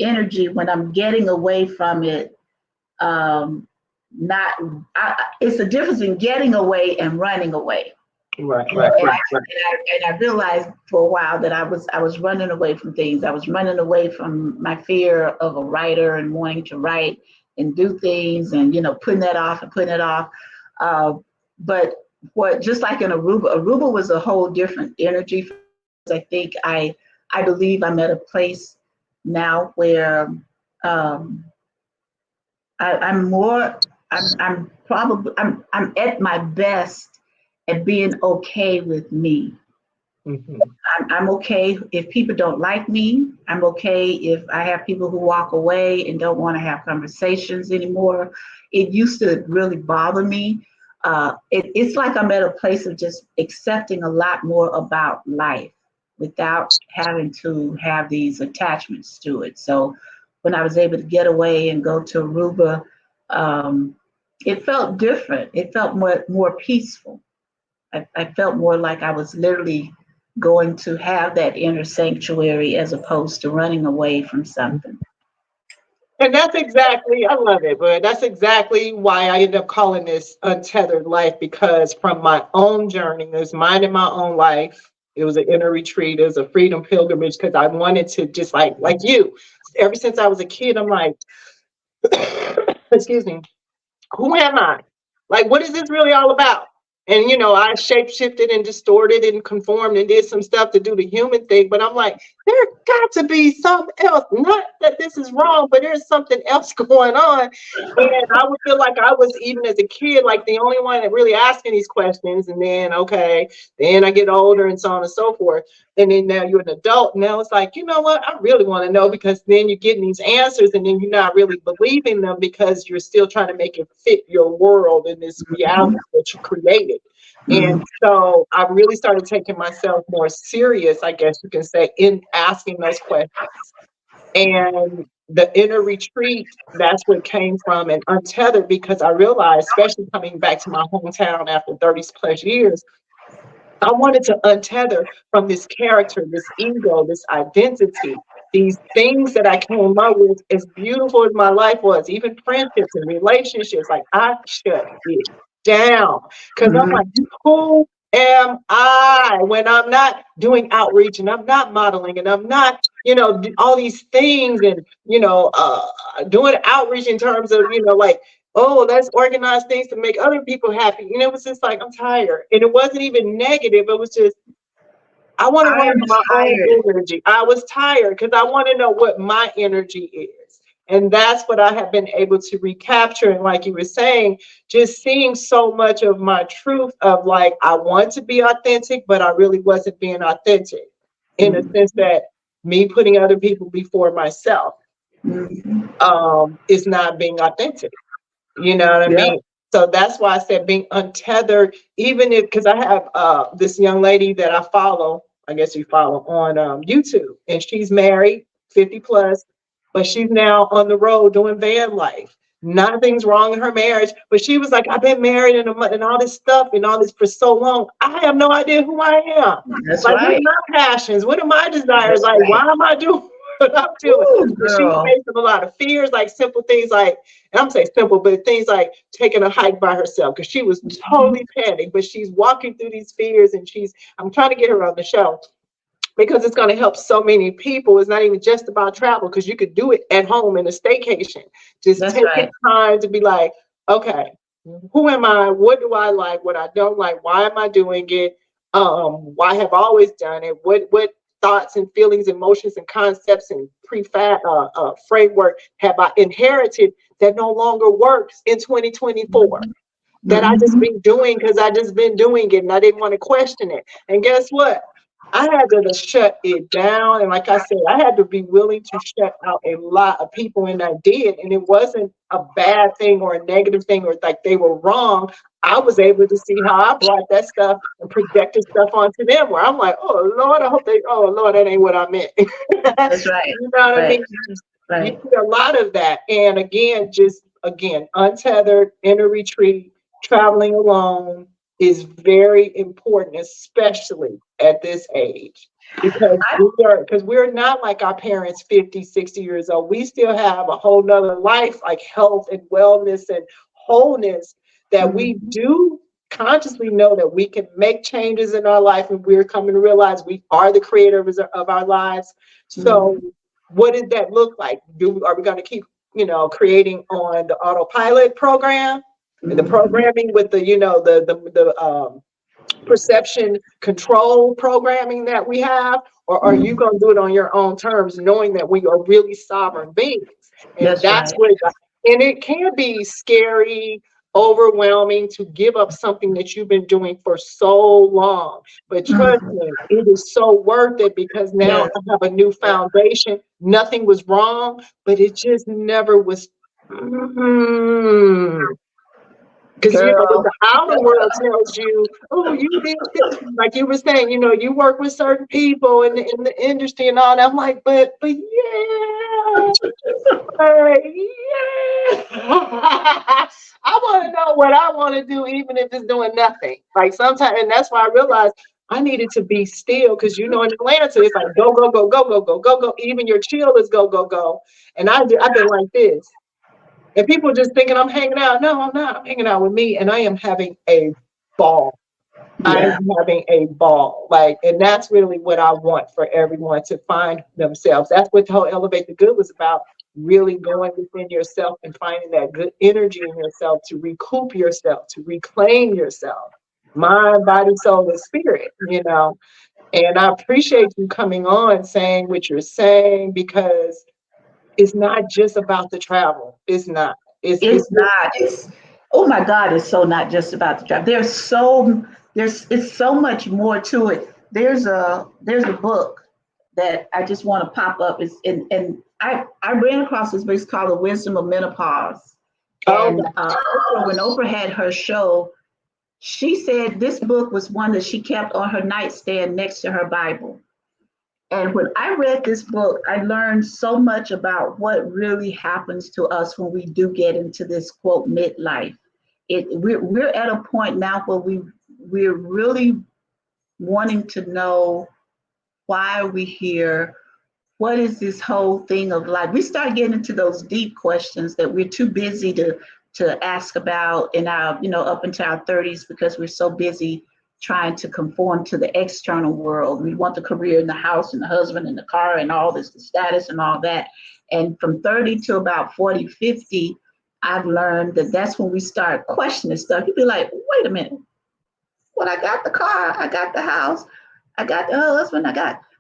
energy when I'm getting away from it. Um, not, it's a difference in getting away and running away. Right, And, right, and, right, I, right. and I realized for a while that I was running away from things. I was running away from my fear of a writer and wanting to write and do things and putting that off and putting it off. Uh, but what just like in Aruba was a whole different energy. I think I believe I'm at a place now where um, I'm more I'm at my best at being okay with me. Mhm. I'm okay if people don't like me. I'm okay if I have people who walk away and don't want to have conversations anymore. It used to really bother me. It's like I'm at a place of just accepting a lot more about life without having to have these attachments to it. So when I was able to get away and go to Aruba, um, it felt different. It felt more peaceful. I felt more like I was literally going to have that inner sanctuary as opposed to running away from something. And that's exactly, I love it, but that's exactly why I ended up calling this Untethered Life, because from my own journey, it was mine in my own life. It was an inner retreat, it was a freedom pilgrimage because I wanted to just like you. Ever since I was a kid, I'm like, excuse me, who am I? Like, what is this really all about? And I shape shifted and distorted and conformed and did some stuff to do the human thing. But I'm like, there got to be something else. Not that this is wrong, but there's something else going on. And I would feel like I was, even as a kid, like the only one that really asking these questions. And then, okay, then I get older and so on and so forth. And then now you're an adult. Now it's like, you know what? I really want to know, because then you're getting these answers and then you're not really believing them because you're still trying to make it fit your world in this reality that you created. And Mhm. so I really started taking myself more serious, I guess you can say, in asking those questions. And the inner retreat, that's what came from, and untethered, because I realized, especially coming back to my hometown after 30 plus years, I wanted to untether from this character, this ego, this identity, these things that I came up with. As beautiful as my life was, even friendships and relationships, like I shut it down because I'm like, Mhm. who am I when I'm not doing outreach and I'm not modeling and I'm not, all these things and, doing outreach in terms of, like, oh, let's organize things to make other people happy. And it was just like, I'm tired. And it wasn't even negative. It was just, I want to I work am on my own tired. energy. I was tired because I want to know what my energy is. And that's what I have been able to recapture. And like you were saying, just seeing so much of my truth of like, I want to be authentic, but I really wasn't being authentic in a Mhm. sense that me putting other people before myself Mhm. is not being authentic. You know what I Yeah. mean? So that's why I said being untethered, even if, because I have this young lady that I follow, I guess you follow on YouTube, and she's married, 50 plus, but she's now on the road doing van life. Nothing's wrong in her marriage, but she was like, I've been married and all this stuff and all this for so long. I have no idea who I am. That's Like, what are right. my passions? What are my desires? That's Like, why right. am I doing what I'm doing? Ooh, But she's girl. faced with a lot of fears, like simple things like, and I'm saying simple, but things like taking a hike by herself because she was Mhm. totally panicked. But she's walking through these fears, and I'm trying to get her on the show because it's going to help so many people. It's not even just about travel because you could do it at home in a staycation. Just That's taking right. time to be like, okay, who am I? What do I like? What I don't like? Why am I doing it? Why have I always done it? What thoughts and feelings, emotions and concepts and framework have I inherited that no longer works in 2024? That I just Mhm. been doing because I just been doing it and I didn't want to question it. And guess what? I had to just shut it down. And like I said, I had to be willing to shut out a lot of people, and I did. And it wasn't a bad thing or a negative thing or like they were wrong. I was able to see how I brought that stuff and projected stuff onto them where I'm like, oh Lord, I hope oh Lord, that ain't what I meant. That's right. You know what I Right. mean? You Right. see a lot of that. And again, just again, untethered, in a retreat, traveling alone is very important, especially at this age. I, Because we're not like our parents 50, 60 years old. We still have a whole nother life, like health and wellness and wholeness, that we mhm. do consciously know that we can make changes in our life, and we're coming to realize we are the creators of our lives. So Mhm. what does that look like? Are we going to keep, creating on the autopilot program, the Mhm. programming with the, the perception control programming that we have, or are you Mhm. going to do it on your own terms, knowing that we are really sovereign beings? And That's that's right. where, and it can be scary, overwhelming to give up something that you've been doing for so long. But trust Mhm. me, it is so worth it because now Yes. I have a new Yes. foundation. Nothing was wrong, but it just never was. Because what Girl. the outer world tells you, oh, you did this, like you were saying, you work with certain people in the industry and all that. I'm like, but yeah, yeah. I want to know what I want to do, even if it's doing nothing. Like sometimes, and that's why I realized I needed to be still because in Atlanta, it's like go, go, go, go, go, go, go, go. Even your chill is go, go, go. And I've been like this. And people just thinking I'm hanging out. No, I'm not. I'm hanging out with me, and I am having a ball. I'm Yeah. having a ball. Like, and that's really what I want for everyone to find themselves. That's what the whole Elevate the Good was about. Really going within yourself and finding that good energy in yourself to recoup yourself, to reclaim yourself, mind, body, soul, and spirit. And I appreciate you coming on saying what you're saying because it's not just about the travel. It's not. It's It's not. It's oh my God, it's so not just about the job. There's it's so much more to it. There's a book that I just want to pop up. It's and I ran across this book. It's called The Wisdom of Menopause. oh And Oprah, when Oprah had her show, she said this book was one that she kept on her nightstand next to her Bible. And when I read this book, I learned so much about what really happens to us when we do get into this quote midlife. We're at a point now where we're really wanting to know why are we here? What is this whole thing of life? We start getting into those deep questions that we're too busy to ask about in our, up into our 30s because we're so busy trying to conform to the external world. We want the career and the house and the husband and the car and all this, the status and all that. And from 30 to about 40, 50, I've learned that that's when we start questioning stuff. You'd be like, wait a minute. Well, I got the car, I got the house, I got the husband,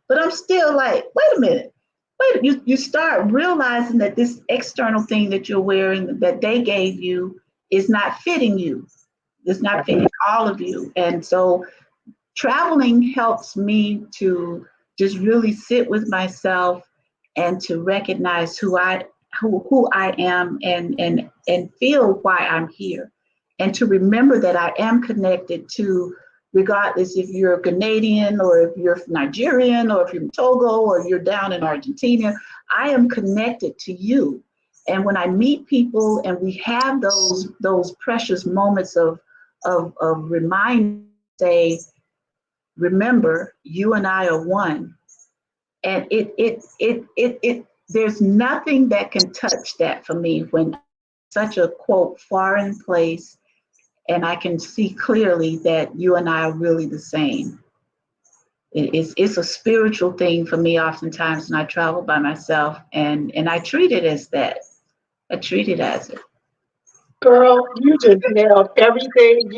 but I'm still like, wait a minute. But you start realizing that this external thing that you're wearing that they gave you is not fitting you. It's not fitting all of you. And so traveling helps me to just really sit with myself and to recognize who I am and feel why I'm here, and to remember that I am connected to, regardless if you're Canadian or if you're Nigerian or if you're in Togo or you're down in Argentina, I am connected to you. And when I meet people and we have those precious moments of remind, say, remember, you and I are one. And it there's nothing that can touch that for me when such a quote foreign place and I can see clearly that you and I are really the same. It's a spiritual thing for me oftentimes when I travel by myself, and I treat it as that. I treat it as it. Girl, you just nailed everything.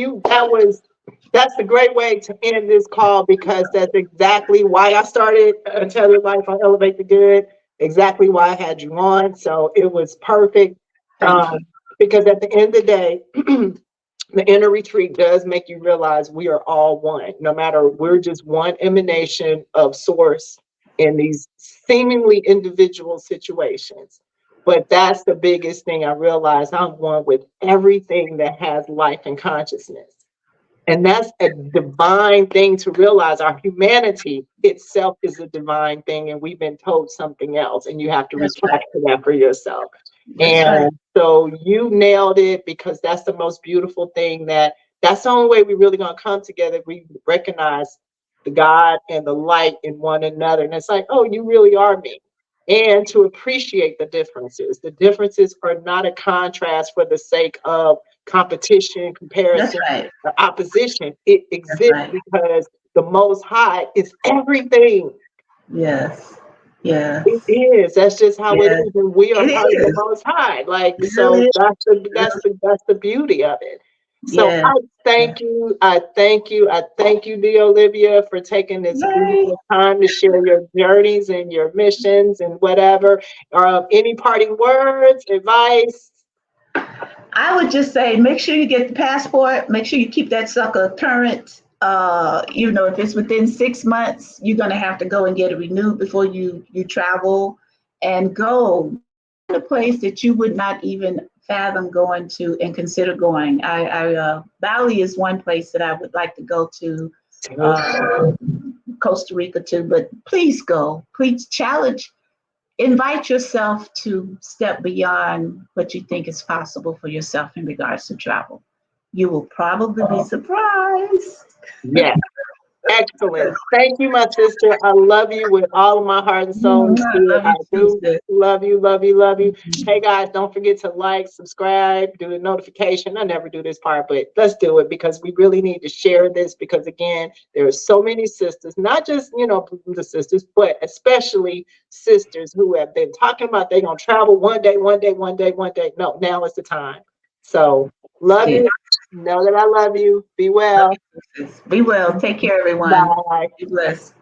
That's a great way to end this call, because that's exactly why I started Untethered Life on Elevate the Good, exactly why I had you on. So it was perfect. Thank you. Um, because at the end of the day, the inner retreat does make you realize we are all one. No matter, we're just one emanation of source in these seemingly individual situations. But that's the biggest thing I realized. I'm one with everything that has life and consciousness. And that's a divine thing to realize. Our humanity itself is a divine thing, and we've been told something else, and you have to That's right. recapture that for yourself. That's right. And so you nailed it, because that's the most beautiful thing. That's the only way we really gonna come together. We recognize the God and the light in one another. And it's like, oh, you really are me. And to appreciate the differences. The differences are not a contrast for the sake of competition, That's comparison, right. or opposition. It That's exists right. because the Most High is everything. Yes. It Yes. is. That's just how it Yes. is, and we are It part of the is. Most High. Like, It really so is. that's the beauty of it. So Yeah. I thank you. I thank you. I thank you, dear Olivia, for taking this Right. beautiful time to share your journeys and your missions and whatever. Any parting words, advice? I would just say make sure you get the passport, make sure you keep that sucker current. If it's within 6 months, you're gonna have to go and get it renewed before you travel and go to a place that you would not even fathom going to and consider going. Bali is one place that I would like to go to, uh, Costa Rica too, but please go. Please invite yourself to step beyond what you think is possible for yourself in regards to travel. You will probably be surprised. Yes. Excellent. Thank you, my sister. I love you with all of my heart and soul and I spirit. love I you too, do sis. love you, love you, love you. Hey, guys, don't forget to like, subscribe, do the notification. I never do this part, but let's do it, because we really need to share this, because, again, there are so many sisters, not just, the sisters, but especially sisters who have been talking about they're going to travel one day, one day, one day, one day. No, now is the time. So love Yeah. you. Know that I love you. Be Love well. you too, sis. Be well. Take care, everyone. Bye. Be blessed.